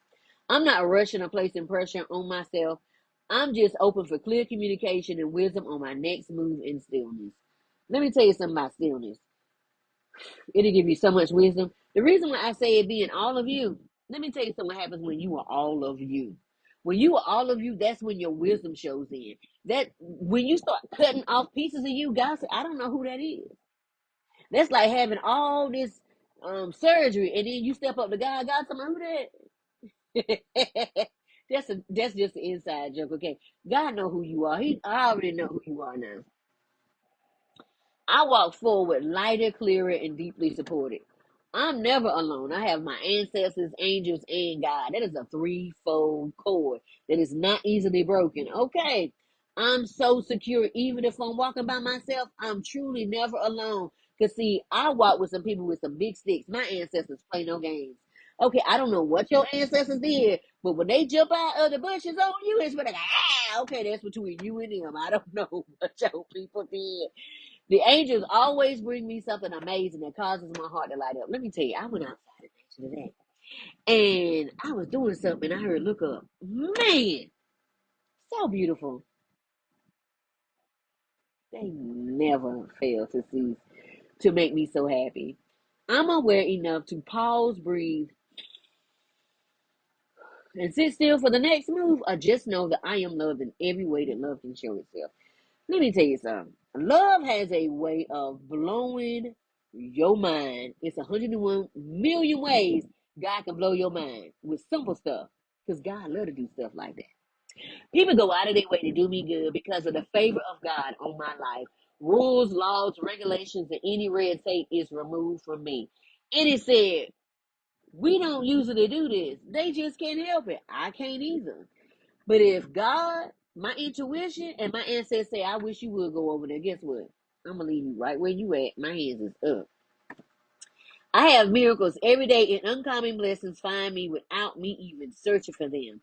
I'm not rushing or placing pressure on myself. I'm just open for clear communication and wisdom on my next move in stillness. Let me tell you something about stillness. It'll give you so much wisdom. The reason why I say it being all of you, let me tell you something what happens when you are all of you. When you are all of you, that's when your wisdom shows in. That when you start cutting off pieces of you, God said, I don't know who that is. That's like having all this surgery and then you step up to God, God, tell me who that that's just an inside joke, okay? God know who you are. I already know who you are now. I walk forward lighter, clearer, and deeply supported. I'm never alone. I have my ancestors, angels, and God. That is a threefold cord that is not easily broken. Okay. I'm so secure. Even if I'm walking by myself, I'm truly never alone. Because, see, I walk with some people with some big sticks. My ancestors play no games. Okay, I don't know what your ancestors did, but when they jump out of the bushes on you, it's like, okay, that's between you and them. I don't know what your people did. The angels always bring me something amazing that causes my heart to light up. Let me tell you, I went outside of nature today, and I was doing something, and I heard look up. Man, so beautiful. They never fail to cease to make me so happy. I'm aware enough to pause, breathe, and sit still for the next move, or just know that I am loved in every way that love can show itself. Let me tell you something. Love has a way of blowing your mind. It's 101 million ways God can blow your mind with simple stuff. Because God love to do stuff like that. People go out of their way to do me good because of the favor of God on my life. Rules, laws, regulations, and any red tape is removed from me. And it said, we don't usually do this. They just can't help it. I can't either. But if God, my intuition, and my ancestors say, I wish you would go over there, guess what? I'm going to leave you right where you at. My hands is up. I have miracles every day, and uncommon blessings find me without me even searching for them.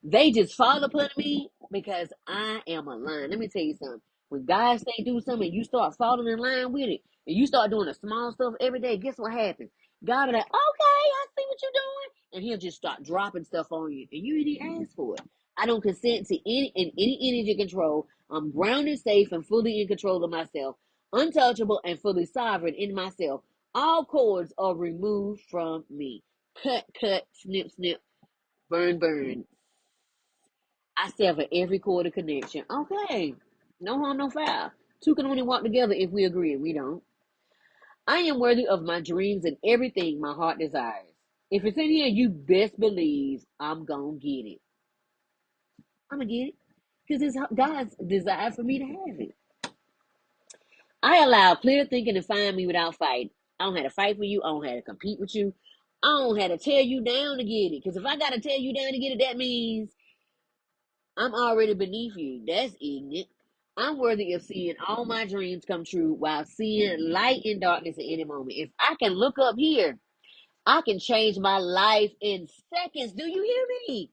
They just fall upon me because I am aligned. Let me tell you something. When God say do something, you start falling in line with it, and you start doing the small stuff every day, guess what happens? God will like, okay, I see what you're doing, and he'll just start dropping stuff on you, and you didn't ask for it. I don't consent to any energy control. I'm grounded, safe, and fully in control of myself, untouchable and fully sovereign in myself. All cords are removed from me. Cut, cut, snip, snip, burn, burn. I sever every cord of connection. Okay. No harm, no foul. Two can only walk together if we agree, and we don't. I am worthy of my dreams and everything my heart desires. If it's in here, you best believe I'm going to get it. I'm going to get it. Because it's God's desire for me to have it. I allow clear thinking to find me without fight. I don't have to fight for you. I don't have to compete with you. I don't have to tear you down to get it. Because if I got to tear you down to get it, that means I'm already beneath you. That's ignorant. I'm worthy of seeing all my dreams come true while seeing light in darkness at any moment. If I can look up here, I can change my life in seconds. Do you hear me?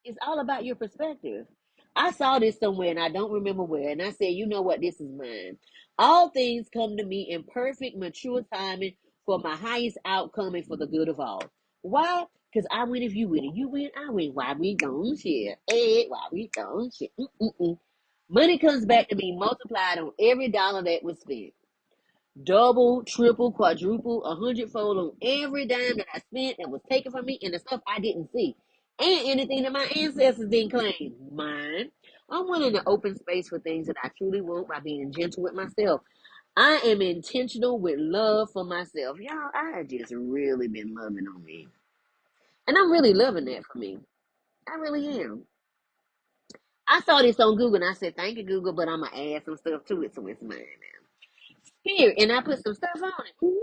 It's all about your perspective. I saw this somewhere and I don't remember where, and I said, you know what? This is mine. All things come to me in perfect, mature timing for my highest outcome and for the good of all. Why? Because I win if you win. If you win, I win. Why we gon' share? Hey, why we gon' share? Mm-mm-mm. Money comes back to me multiplied on every dollar that was spent. Double, triple, quadruple, 100-fold on every dime that I spent that was taken from me and the stuff I didn't see. And anything that my ancestors didn't claim. Mine. I'm willing to open space for things that I truly want by being gentle with myself. I am intentional with love for myself. Y'all, I have just really been loving on me. And I'm really loving that for me. I really am. I saw this on Google and I said, thank you, Google, but I'm going to add some stuff to it so it's mine now. Spirit, and I put some stuff on it.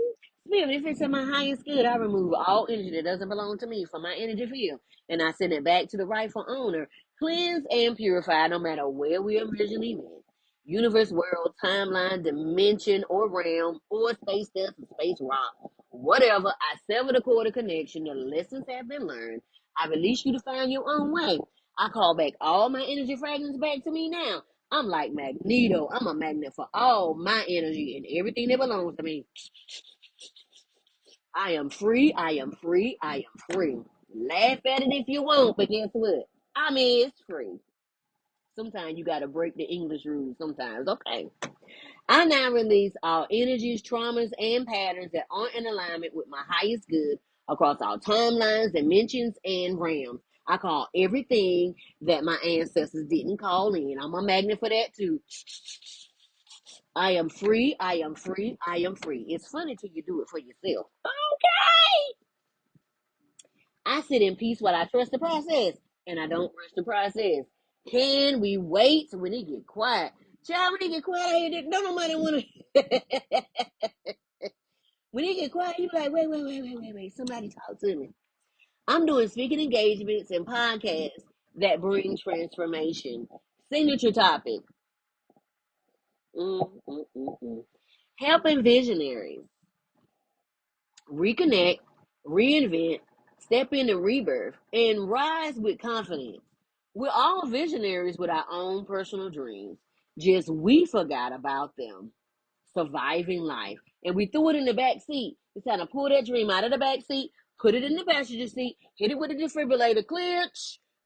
Spirit, if it's in my highest good, I remove all energy that doesn't belong to me from my energy field, and I send it back to the rightful owner, cleansed and purified, no matter where we originally went. Universe, world, timeline, dimension, or realm, or space dust, or space rock, whatever. I sever the cord of connection. The lessons have been learned. I release you to find your own way. I call back all my energy fragments back to me now. I'm like Magneto. I'm a magnet for all my energy and everything that belongs to me. I am free. I am free. I am free. Laugh at it if you want, but guess what? I'm is free. Sometimes you got to break the English rules sometimes. Okay. I now release all energies, traumas, and patterns that aren't in alignment with my highest good across all timelines, dimensions, and realms. I call everything that my ancestors didn't call in. I'm a magnet for that too. I am free. I am free. I am free. It's funny till you do it for yourself. Okay. I sit in peace while I trust the process, and I don't rush the process. Can we wait when it get quiet? Child, when it get quiet, don't nobody want to. When it get quiet, you be like, wait. Somebody talk to me. I'm doing speaking engagements and podcasts that bring transformation. Signature topic. Mm, mm, mm, mm. Helping visionaries reconnect, reinvent, step into rebirth, and rise with confidence. We're all visionaries with our own personal dreams, just we forgot about them. Surviving life. And we threw it in the back seat. It's time to pull that dream out of the back seat, put it in the passenger seat, hit it with a defibrillator, clear,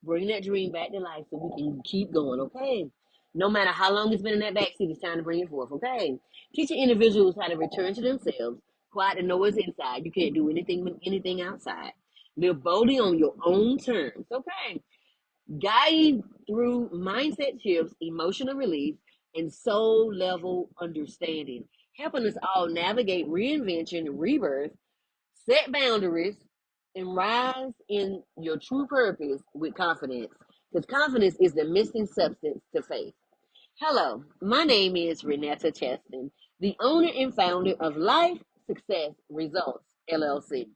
bring that dream back to life so we can keep going, okay? No matter how long it's been in that back seat, it's time to bring it forth, okay? Teaching individuals how to return to themselves, quiet the noise inside. You can't do anything outside. Live boldly on your own terms, okay? Guide through mindset shifts, emotional relief, and soul level understanding, helping us all navigate reinvention, rebirth, set boundaries, and rise in your true purpose with confidence. Because confidence is the missing substance to faith. Hello, my name is Renetta Cheston, the owner and founder of Life Success Results LLC.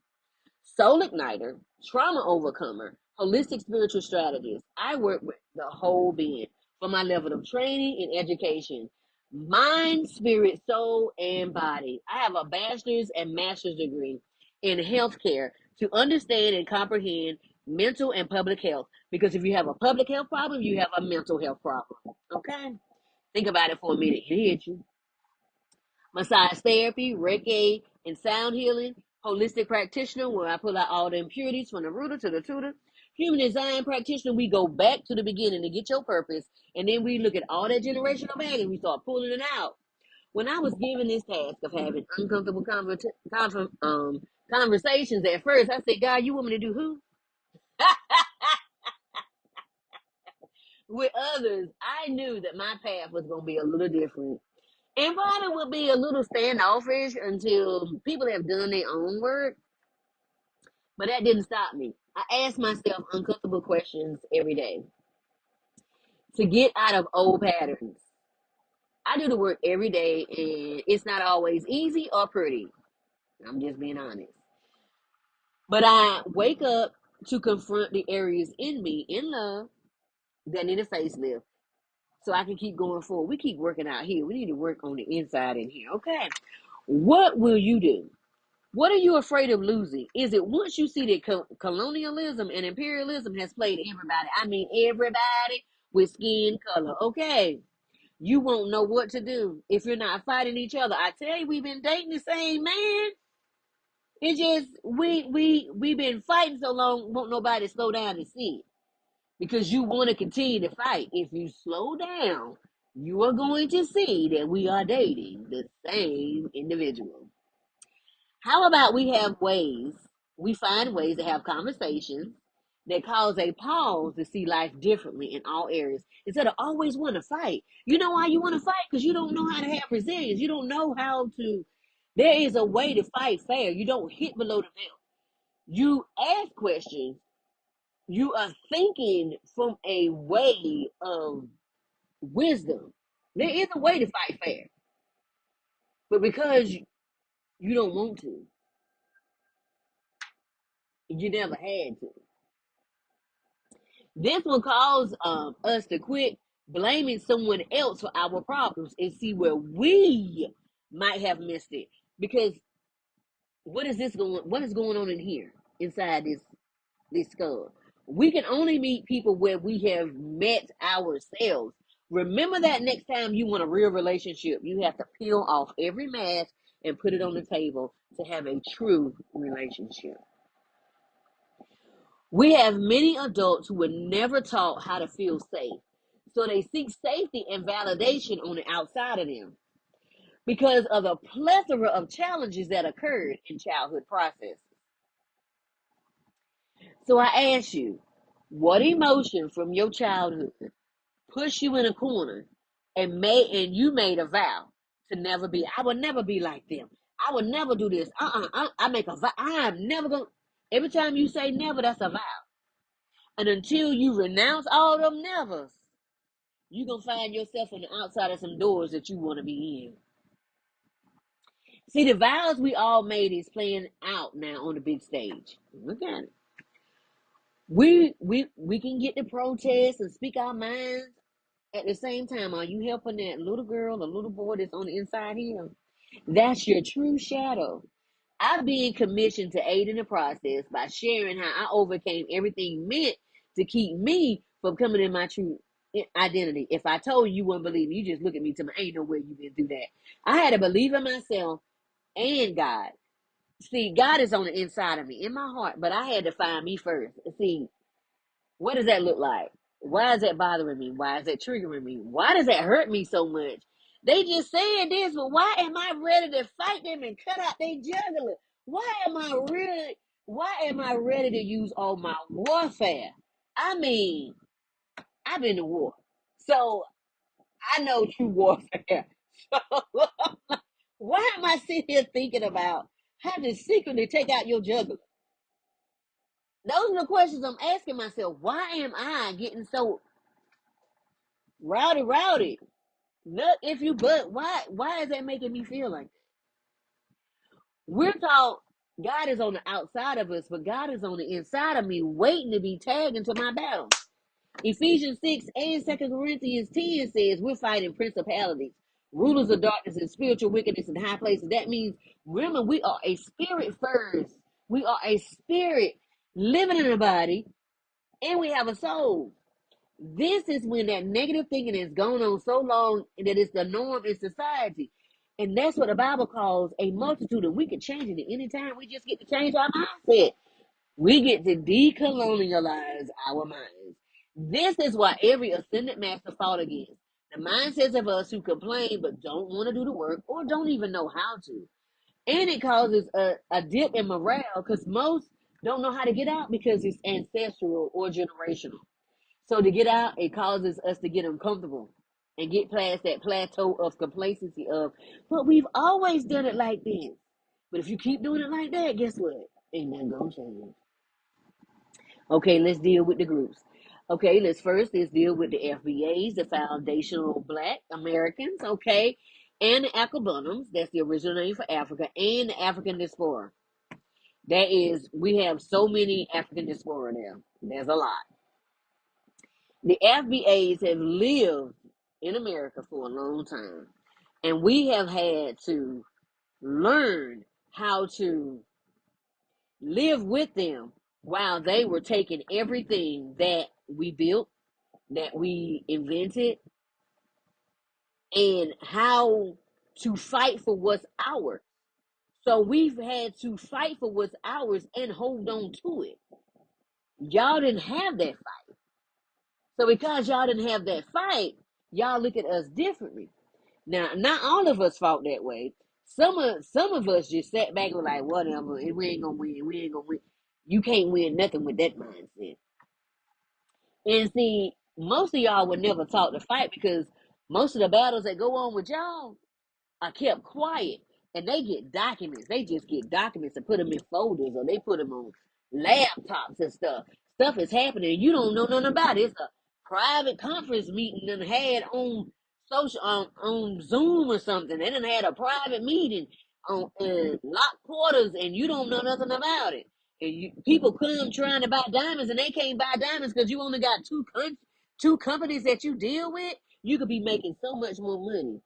Soul Igniter, Trauma Overcomer, Holistic Spiritual Strategist. I work with the whole being for my level of training and education. Mind, spirit, soul, and body. I have a bachelor's and master's degree in healthcare to understand and comprehend mental and public health. Because if you have a public health problem, you have a mental health problem. Okay? Think about it for a minute. It hit you. Massage therapy, Reiki, and sound healing, holistic practitioner, where I pull out all the impurities from the rooter to the tutor. Human design practitioner, we go back to the beginning to get your purpose, and then we look at all that generational baggage and we start pulling it out. When I was given this task of having uncomfortable conversations at first, I said, God, you want me to do who? With others, I knew that my path was going to be a little different. And probably would be a little standoffish until people have done their own work. But that didn't stop me. I ask myself uncomfortable questions every day to get out of old patterns. I do the work every day, and it's not always easy or pretty. I'm just being honest. But I wake up to confront the areas in me, in love, that need a facelift so I can keep going forward. We keep working out here. We need to work on the inside in here. Okay. What will you do? What are you afraid of losing? Is it once you see that colonialism and imperialism has played everybody? I mean, everybody with skin color. Okay. You won't know what to do if you're not fighting each other. I tell you, we've been dating the same man. It's just we've been fighting so long, won't nobody slow down and see it. Because you want to continue to fight. If you slow down, you are going to see that we are dating the same individual. How about we find ways to have conversations that cause a pause to see life differently in all areas instead of always want to fight. You know why you want to fight? Because you don't know how to have resilience. You don't know how to. There is a way to fight fair. You don't hit below the belt. You ask questions. You are thinking from a way of wisdom. There is a way to fight fair. But because you don't want to, you never had to. This will cause us to quit blaming someone else for our problems and see where we might have missed it. Because what is going on in here inside this skull? We can only meet people where we have met ourselves. Remember that next time you want a real relationship, you have to peel off every mask and put it on the table to have a true relationship. We have many adults who were never taught how to feel safe. So they seek safety and validation on the outside of them because of the plethora of challenges that occurred in childhood processes. So I ask you, what emotion from your childhood pushed you in a corner and you made a vow to never be, I will never be like them. I will never do this. I make a vow. I am never going to. Every time you say never, that's a vow. And until you renounce all them nevers, you're going to find yourself on the outside of some doors that you want to be in. See, the vows we all made is playing out now on the big stage. Look at it. We can get to protest and speak our minds, At the same time, are you helping that little girl or little boy that's on the inside here? That's your true shadow. I've been commissioned to aid in the process by sharing how I overcame everything meant to keep me from coming in my true identity. If I told you, you wouldn't believe me. You just look at me to me, ain't no way you can do that. I had to believe in myself and God. See, God is on the inside of me, in my heart, but I had to find me first. See, what does that look like? Why is that bothering me? Why is that triggering me? Why does that hurt me so much? They just saying this, but why am I ready to fight them and cut out their jugular? Why am I ready to use all my warfare? I mean, I've been to war. So I know true warfare. So why am I sitting here thinking about how to secretly take out your jugular? Those are the questions I'm asking myself. Why am I getting so rowdy? Look, if you but why is that making me feel like that? We're taught God is on the outside of us, but God is on the inside of me, waiting to be tagged into my battle. Ephesians 6 and 2 Corinthians 10 says we're fighting principalities, rulers of darkness, and spiritual wickedness in high places. That means, remember, we are a spirit first. We are a spirit living in a body, and we have a soul. This is when that negative thinking has gone on so long that it's the norm in society. And that's what the Bible calls a multitude. And we can change it at any time. We just get to change our mindset. We get to decolonialize our minds. This is why every ascended master fought against the mindsets of us who complain but don't want to do the work or don't even know how to. And it causes a dip in morale because most don't know how to get out because it's ancestral or generational. So to get out, it causes us to get uncomfortable and get past that plateau of complacency of, but we've always done it like this. But if you keep doing it like that, guess what? Ain't nothing gonna change. Okay, let's deal with the groups. Okay, let's deal with the FBAs, the foundational Black Americans, okay, and the Acabunums, that's the original name for Africa, and the African diaspora. That is, we have so many African diaspora now. There's a lot. The FBAs have lived in America for a long time, and we have had to learn how to live with them while they were taking everything that we built, that we invented, and how to fight for what's ours. So we've had to fight for what's ours and hold on to it. Y'all didn't have that fight. So because y'all didn't have that fight, y'all look at us differently. Now, not all of us fought that way. Some of us just sat back and were like, whatever, we ain't gonna win, we ain't gonna win. You can't win nothing with that mindset. And see, most of y'all would never talk to fight because most of the battles that go on with y'all are kept quiet. And they get documents. They just get documents and put them in folders or they put them on laptops and stuff. Stuff is happening. You don't know nothing about it. It's a private conference meeting and had on social on Zoom or something. They done had a private meeting on locked quarters and you don't know nothing about it. And people come trying to buy diamonds and they can't buy diamonds because you only got two companies that you deal with. You could be making so much more money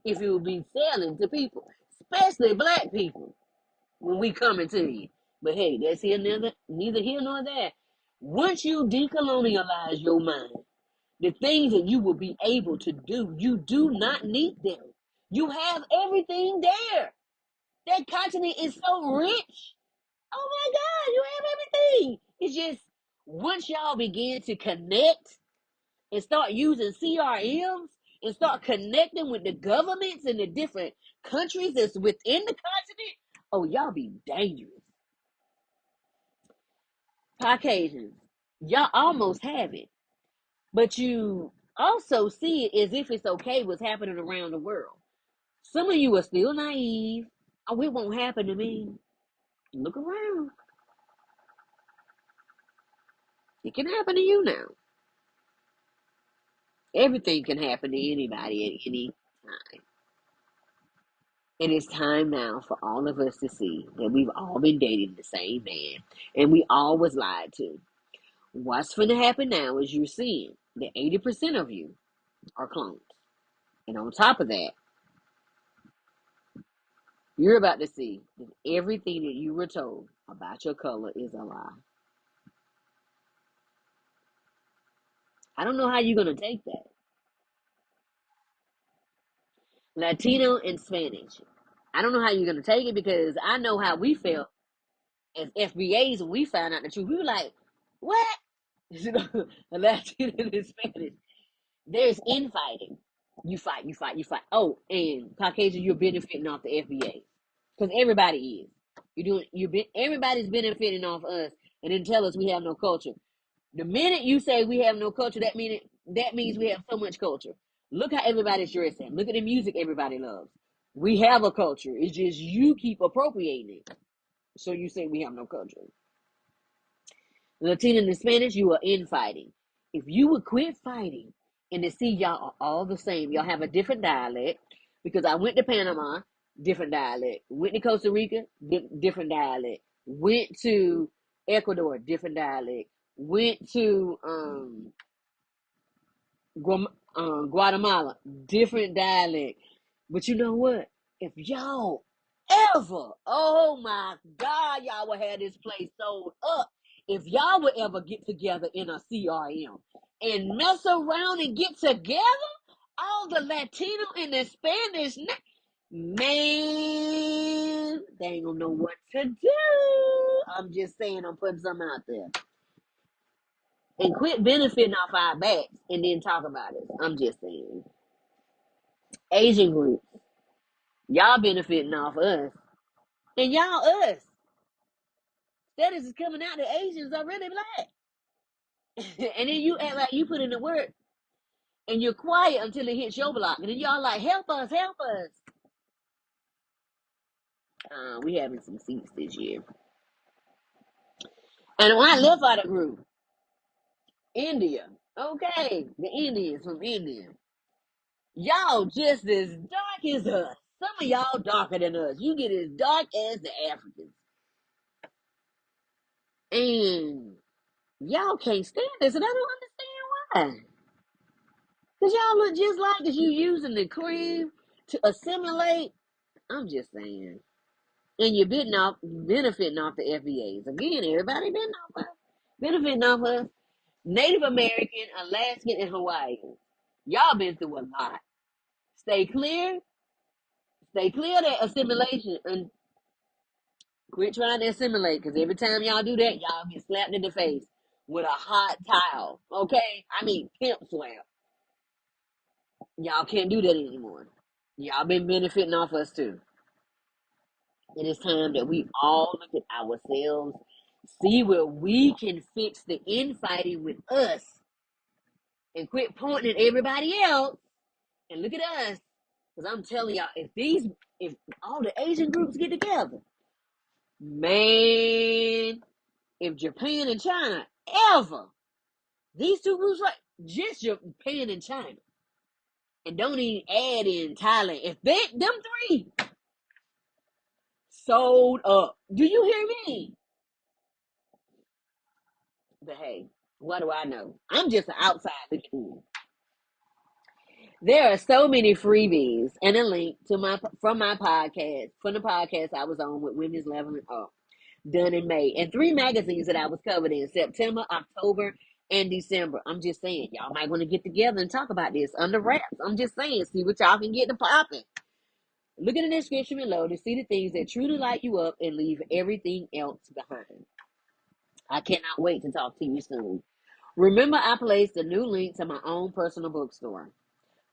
if you would be selling to people, especially black people, when we coming to you. But hey, that's here neither here nor there. Once you decolonialize your mind, the things that you will be able to do, you do not need them. You have everything there. That continent is so rich. Oh my God, you have everything. It's just once y'all begin to connect and start using CRMs and start connecting with the governments in the different countries that's within the continent, oh, y'all be dangerous. Caucasians, y'all almost have it, but you also see it as if it's okay what's happening around the world. Some of you are still naive. Oh, it won't happen to me. Look around. It can happen to you now. Everything can happen to anybody at any time. It is time now for all of us to see that we've all been dating the same man and we all was lied to. What's going to happen now is you're seeing that 80% of you are clones. And on top of that, you're about to see that everything that you were told about your color is a lie. I don't know how you're going to take that. Latino and Spanish. I don't know how you're going to take it, because I know how we felt as FBAs when we found out the truth. We were like, what? You know, Latino and Spanish. There's infighting. You fight, you fight, you fight. Oh, and Caucasian, you're benefiting off the FBA. Because everybody is. Everybody's benefiting off us, and then tell us we have no culture. The minute you say we have no culture, that means we have so much culture. Look how everybody's dressing. Look at the music everybody loves. We have a culture. It's just you keep appropriating it. So you say we have no culture. Latino and Spanish, you are infighting. If you would quit fighting and to see y'all are all the same, y'all have a different dialect. Because I went to Panama, different dialect. Went to Costa Rica, different dialect. Went to Ecuador, different dialect. Went to Guatemala, different dialect. But you know what? If y'all ever, oh my God, y'all would have this place sold up. If y'all would ever get together in a CRM and mess around and get together, all the Latino and the Spanish, man, they ain't gonna know what to do. I'm just saying, I'm putting something out there. And quit benefiting off our backs and then talk about it. I'm just saying. Asian groups, y'all benefiting off us. And y'all us. Status is coming out that Asians are really black. And then you act like you put in the work and you're quiet until it hits your block. And then y'all like, help us, help us. We having some seats this year. And when I left out of the group, India. Okay, the Indians from India. Y'all just as dark as us. Some of y'all darker than us. You get as dark as the Africans. And y'all can't stand this, and I don't understand why. Because y'all look just like us. You using the cream to assimilate. I'm just saying. And you're benefiting off the FBAs. Again, everybody benefiting off us. Native American, Alaskan, and Hawaiian. Y'all been through a lot. Stay clear. Stay clear of that assimilation and quit trying to assimilate, because every time y'all do that, y'all get slapped in the face with a hot towel. Okay? I mean, pimp slap. Y'all can't do that anymore. Y'all been benefiting off us too. It is time that we all look at ourselves, see where we can fix the infighting with us, and quit pointing at everybody else and look at us. Because I'm telling y'all, if all the Asian groups get together, man, if Japan and China ever, these two groups, right, just Japan and China, and don't even add in Thailand, if them three sold up, do you hear me? But hey, what do I know? I'm just an outside looking in. There are so many freebies and a link to from the podcast I was on with Women's Leveling Up, done in May, and 3 magazines that I was covered in September, October, and December. I'm just saying, y'all might want to get together and talk about this under wraps. I'm just saying, see what y'all can get to popping. Look in the description below to see the things that truly light you up and leave everything else behind. I cannot wait to talk to you soon. Remember, I placed a new link to my own personal bookstore.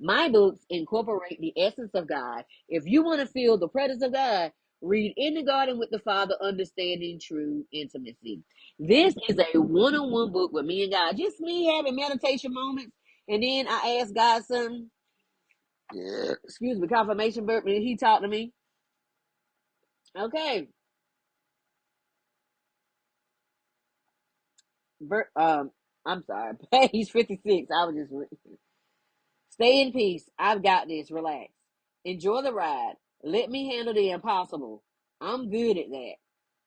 My books incorporate the essence of God. If you want to feel the presence of God, read In the Garden with the Father, Understanding True Intimacy. This is a one-on-one book with me and God. Just me having meditation moments. And then I ask God something. Excuse me, confirmation burp, and he talked to me. Okay. I'm sorry. Page 56. I was just stay in peace. I've got this. Relax. Enjoy the ride. Let me handle the impossible. I'm good at that.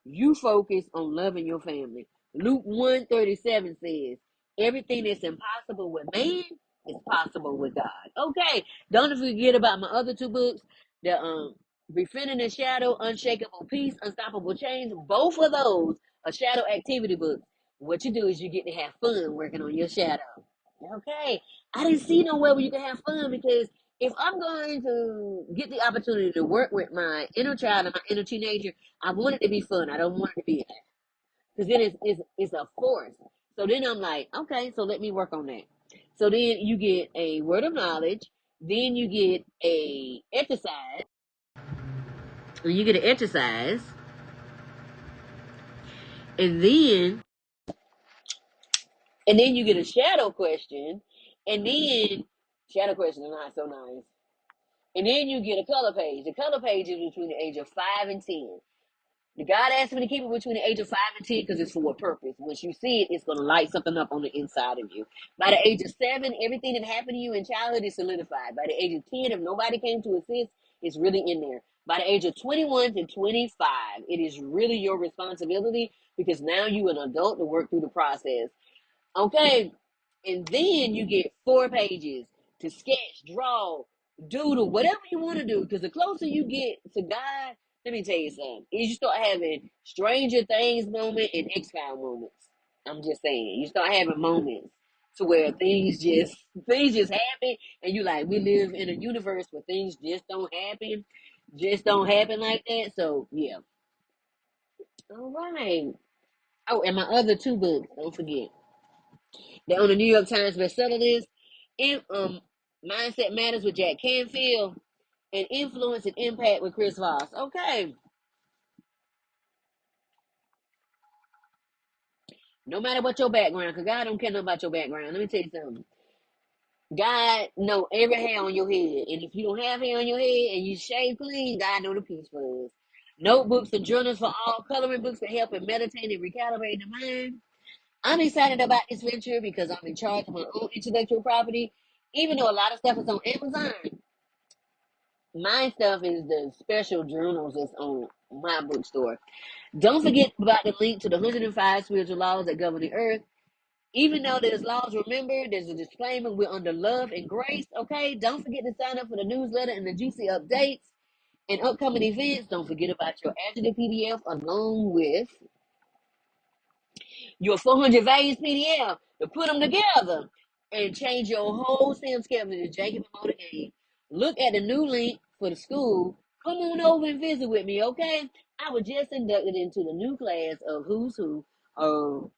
You focus on loving your family. Luke 1:37 says, everything that's impossible with man is possible with God. Okay, don't forget about my other two books, the Befriending the Shadow, Unshakable Peace, Unstoppable Change. Both of those are shadow activity books. What you do is you get to have fun working on your shadow. Okay, I didn't see nowhere where you can have fun, because if I'm going to get the opportunity to work with my inner child and my inner teenager, I want it to be fun. I don't want it to be, because then it's a force. So then I'm like, okay, so let me work on that. So then you get a word of knowledge, then you get a exercise, or you get an exercise, and then you get a shadow question, and then shadow question is not so nice. And then you get a color page. The color page is between the age of 5 and 10. The God asked me to keep it between the age of 5 and 10 because it's for a purpose. Once you see it, it's going to light something up on the inside of you. By the age of 7, everything that happened to you in childhood is solidified. By the age of 10, if nobody came to assist, it's really in there. By the age of 21 to 25, it is really your responsibility, because now you're an adult to work through the process. Okay, and then you get 4 pages to sketch, draw, doodle, whatever you want to do. Because the closer you get to God, let me tell you something. Is you start having Stranger Things moment and X-File moments. I'm just saying, you start having moments to where things just happen, and you like, we live in a universe where things just don't happen like that. So yeah, all right. Oh, and my other two books, don't forget. They're on the New York Times bestseller list. In Mindset Matters with Jack Canfield, and Influence and Impact with Chris Voss. Okay. No matter what your background, because God don't care nothing about your background. Let me tell you something. God know every hair on your head. And if you don't have hair on your head and you shave clean, God know the peace fuzz. Notebooks and journals for all, coloring books to help in meditating and recalibrating the mind. I'm excited about this venture because I'm in charge of my own intellectual property. Even though a lot of stuff is on Amazon, my stuff is the special journals that's on my bookstore. Don't forget about the link to the 105 spiritual laws that govern the earth. Even though there's laws, remember, there's a disclaimer. We're under love and grace, okay? Don't forget to sign up for the newsletter and the juicy updates and upcoming events. Don't forget about your Adjective PDF along with your 400 values PDF to put them together and change your whole STEM schedule to Jacob and Motor Game. Look at the new link for the school. Come on over and visit with me, okay? I was just inducted into the new class of Who's Who of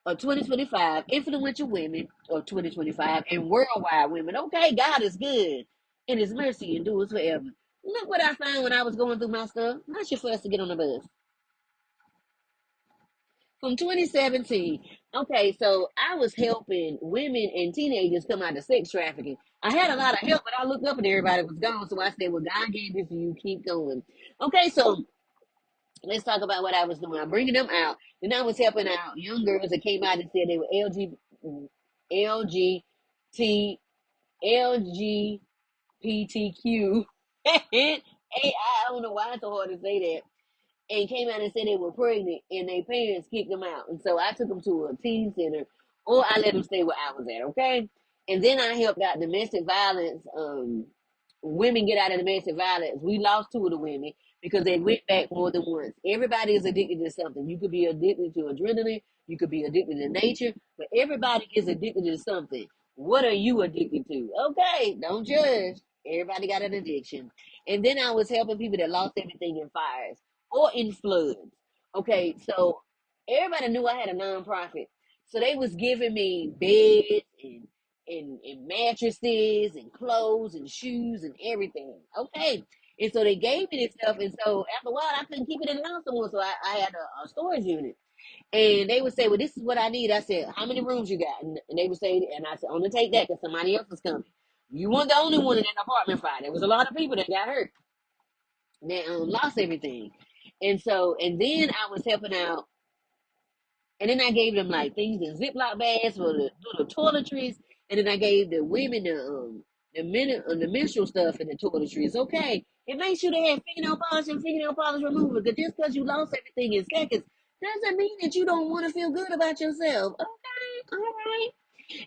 2025, Influential Women of 2025, and Worldwide Women. Okay, God is good, and His mercy endures forever. Look what I found when I was going through my stuff. Not your first to get on the bus. From 2017. Okay, so I was helping women and teenagers come out of sex trafficking. I had a lot of help, but I looked up and everybody was gone. So I said, well, God gave this to you. Keep going. Okay, so let's talk about what I was doing. I'm bringing them out. Then I was helping out young girls that came out and said they were LGBT, LGBTQ. AI, I don't know why it's so hard to say that, and came out and said they were pregnant, and their parents kicked them out. And so I took them to a teen center, or I let them stay where I was at, okay? And then I helped out domestic violence, women get out of domestic violence. We lost 2 of the women because they went back more than once. Everybody is addicted to something. You could be addicted to adrenaline, you could be addicted to nature, but everybody is addicted to something. What are you addicted to? Okay, don't judge. Everybody got an addiction. And then I was helping people that lost everything in fires or in floods. Okay, so everybody knew I had a nonprofit. So they was giving me beds and mattresses and clothes and shoes and everything. Okay. And so they gave me this stuff. And so after a while, I couldn't keep it in the house anymore. So I had a storage unit. And they would say, well, this is what I need. I said, how many rooms you got? And they would say, and I said, I'm going to take that because somebody else is coming. You weren't the only one in that apartment fire. There was a lot of people that got hurt. They lost everything. And so, and then I was helping out, and then I gave them like things in Ziploc bags for the little toiletries, and then I gave the women the menstrual stuff in the toiletries. Okay, and make sure they have fingernail polish and fingernail polish remover. Because just because you lost everything in seconds doesn't mean that you don't want to feel good about yourself. Okay, all right.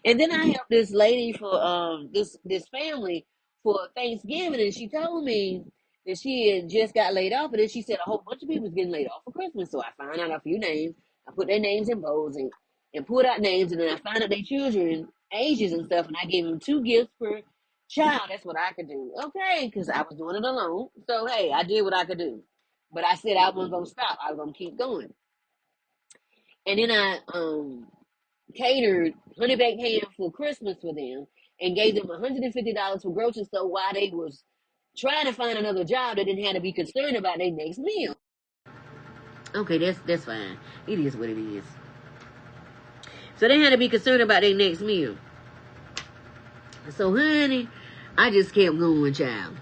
And then I helped this lady for this family for Thanksgiving, and she told me that she had just got laid off, and then she said a whole bunch of people was getting laid off for Christmas. So I found out a few names. I put their names in bows and pulled out names, and then I found out their children ages and stuff, and I gave them 2 gifts per child. That's what I could do. Okay, because I was doing it alone. So hey, I did what I could do. But I said I wasn't gonna stop. I was gonna keep going. And then I catered honey baked ham for Christmas for them and gave them $150 for groceries so while they was trying to find another job, they didn't have to be concerned about their next meal. Okay, that's fine. It is what it is. So they had to be concerned about their next meal. So honey, I just kept going, child.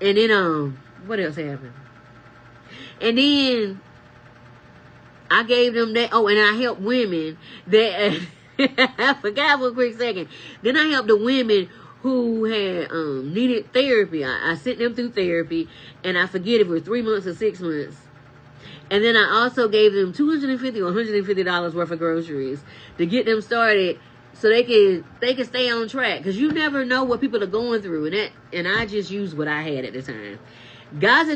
And then what else happened? And then I gave them that. Oh, and I helped women that I forgot for a quick second. Then I helped the women who had needed therapy. I sent them through therapy, and I forget if it was 3 months or 6 months. And then I also gave them $250 or $150 worth of groceries to get them started, so they can stay on track. Because you never know what people are going through, and I just used what I had at the time. God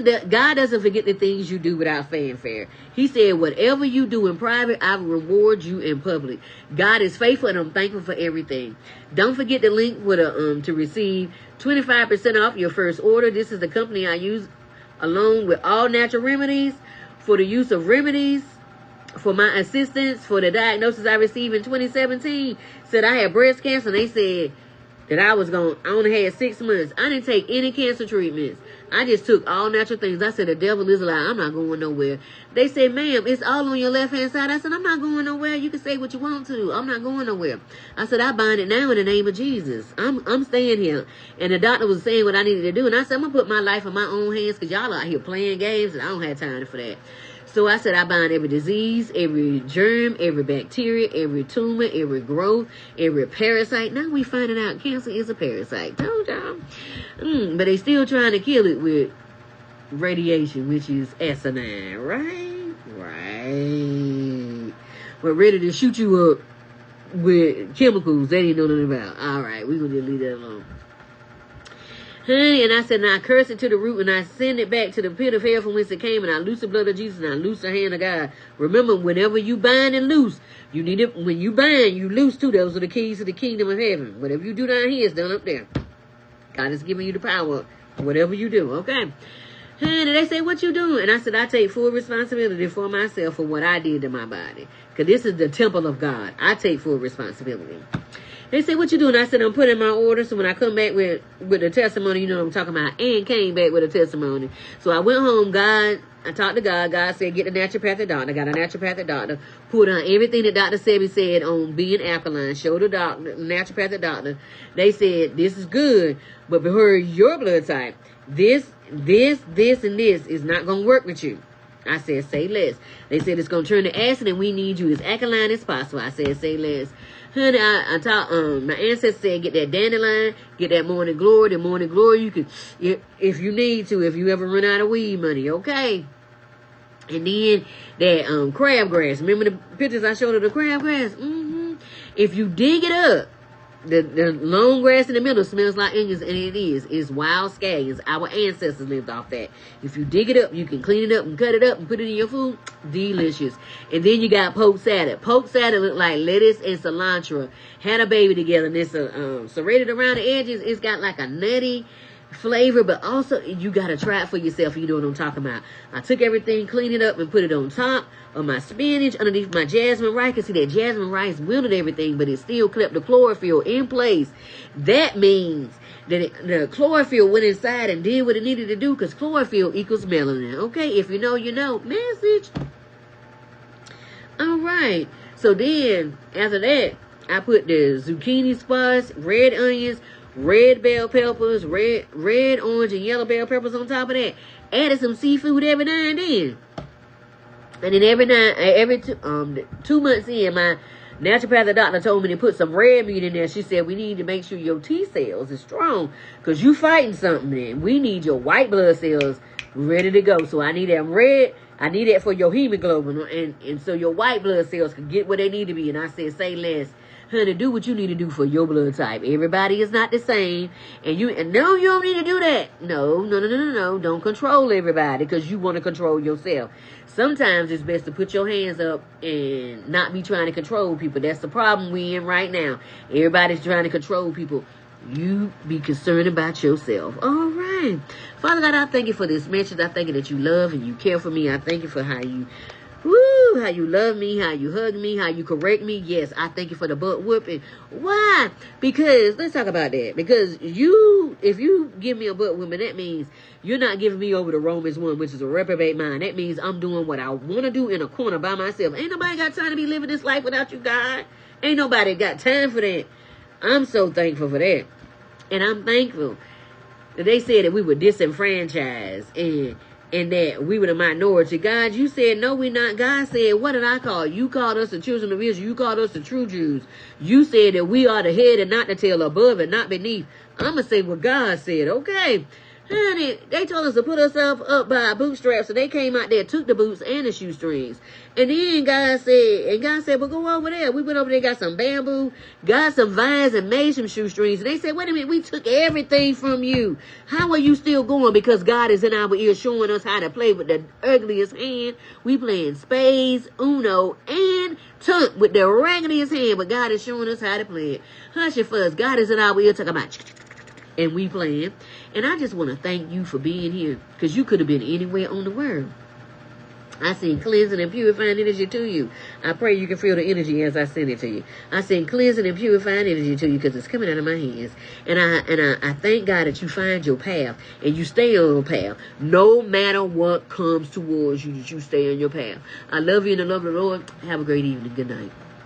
doesn't forget the things you do without fanfare. He said, whatever you do in private, I will reward you in public. God is faithful, and I'm thankful for everything. Don't forget the link with to receive 25% off your first order. This is the company I use, along with all natural remedies, for the use of remedies, for my assistance, for the diagnosis I received in 2017. Said I had breast cancer, and they said that I only had 6 months. I didn't take any cancer treatments. I just took all natural things. I said, the devil is a lie. I'm not going nowhere. They said, ma'am, it's all on your left-hand side. I said, I'm not going nowhere. You can say what you want to. I'm not going nowhere. I said, I bind it now in the name of Jesus. I'm staying here. And the doctor was saying what I needed to do. And I said, I'm going to put my life in my own hands, because y'all out here playing games, and I don't have time for that. So I said, I bind every disease, every germ, every bacteria, every tumor, every growth, every parasite. Now we finding out cancer is a parasite. Told y'all. But they still trying to kill it with radiation, which is asinine, right? Right. We're ready to shoot you up with chemicals they didn't know nothing about. All right, we're going to just leave that alone. Honey, and I said, and I curse it to the root, and I send it back to the pit of hell from whence it came, and I loose the blood of Jesus, and I loose the hand of God. Remember, whenever you bind and loose, you need it. When you bind, you loose too. Those are the keys to the kingdom of heaven. Whatever you do down here is done up there. God is giving you the power, whatever you do, okay? And they say, what you doing? And I said, I take full responsibility for myself for what I did to my body. Because this is the temple of God. I take full responsibility. They say, what you doing? I said, I'm putting my order. So when I come back with the testimony, you know what I'm talking about. And came back with a testimony. So I went home. I talked to God. God said, get a naturopathic doctor. I got a naturopathic doctor. Put on everything that Dr. Sebi said on being alkaline. Showed the doctor, naturopathic doctor. They said, this is good. But for your blood type, this, and this is not going to work with you. I said, say less. They said, it's going to turn to acid, and we need you as alkaline as possible. I said, say less. Honey, I taught, my ancestors said, get that dandelion, get that morning glory. The morning glory, you can, if you need to, if you ever run out of weed money, okay? And then that crabgrass. Remember the pictures I showed of the crabgrass? If you dig it up, the long grass in the middle smells like onions, and it is. It's wild scallions. Our ancestors lived off that. If you dig it up, you can clean it up and cut it up and put it in your food. Delicious. And then you got poke salad. Poke salad look like lettuce and cilantro had a baby together, and it's serrated around the edges. It's got like a nutty flavor, but also you gotta try it for yourself. You know what I'm talking about. I took everything, cleaned it up, and put it on top of my spinach, underneath my jasmine rice. You can see that jasmine rice wilted everything, but it still kept the chlorophyll in place. That means that the chlorophyll went inside and did what it needed to do, because chlorophyll equals melanin. Okay, if you know, you know. Message. All right. So then after that, I put the zucchini squash, red onions, red bell peppers, red, orange, and yellow bell peppers on top of that. Added some seafood every now and then. And then every 2 months in, my naturopathic doctor told me to put some red meat in there. She said, we need to make sure your T cells is strong, because you fighting something then. We need your white blood cells ready to go. So I need that red. I need that for your hemoglobin. And so your white blood cells can get where they need to be. And I said, say less. Honey, do what you need to do for your blood type. Everybody is not the same. And no, you don't need to do that. No. Don't control everybody because you want to control yourself. Sometimes it's best to put your hands up and not be trying to control people. That's the problem we in right now. Everybody's trying to control people. You be concerned about yourself. All right. Father God, I thank you for this message. I thank you that you love and you care for me. I thank you for how you love me, how you hug me, how you correct me. Yes, I thank you for the butt whooping. Why? Because, let's talk about that. Because if you give me a butt whooping, that means you're not giving me over to Romans 1, which is a reprobate mind. That means I'm doing what I want to do in a corner by myself. Ain't nobody got time to be living this life without you, God. Ain't nobody got time for that. I'm so thankful for that. And I'm thankful that they said that we were disenfranchised and that we were the minority. God, you said, no, we're not. God said, what did I call you? You called us the children of Israel. You called us the true Jews. You said that we are the head and not the tail, above and not beneath. I'm going to say what God said, okay? Honey, they told us to put ourselves up by our bootstraps, so they came out there, took the boots and the shoestrings. And then God said, well, go over there. We went over there, got some bamboo, got some vines, and made some shoestrings. And they said, wait a minute, we took everything from you. How are you still going? Because God is in our ear showing us how to play with the ugliest hand. We playing spades, Uno, and tuck with the raggediest hand, but God is showing us how to play it. Hush your fuss. God is in our ear talking about and we playing. And I just want to thank you for being here, because you could have been anywhere on the world. I send cleansing and purifying energy to you. I pray you can feel the energy as I send it to you. I send cleansing and purifying energy to you because it's coming out of my hands. And I thank God that you find your path and you stay on your path. No matter what comes towards you, that you stay on your path. I love you in the love of the Lord. Have a great evening. Good night.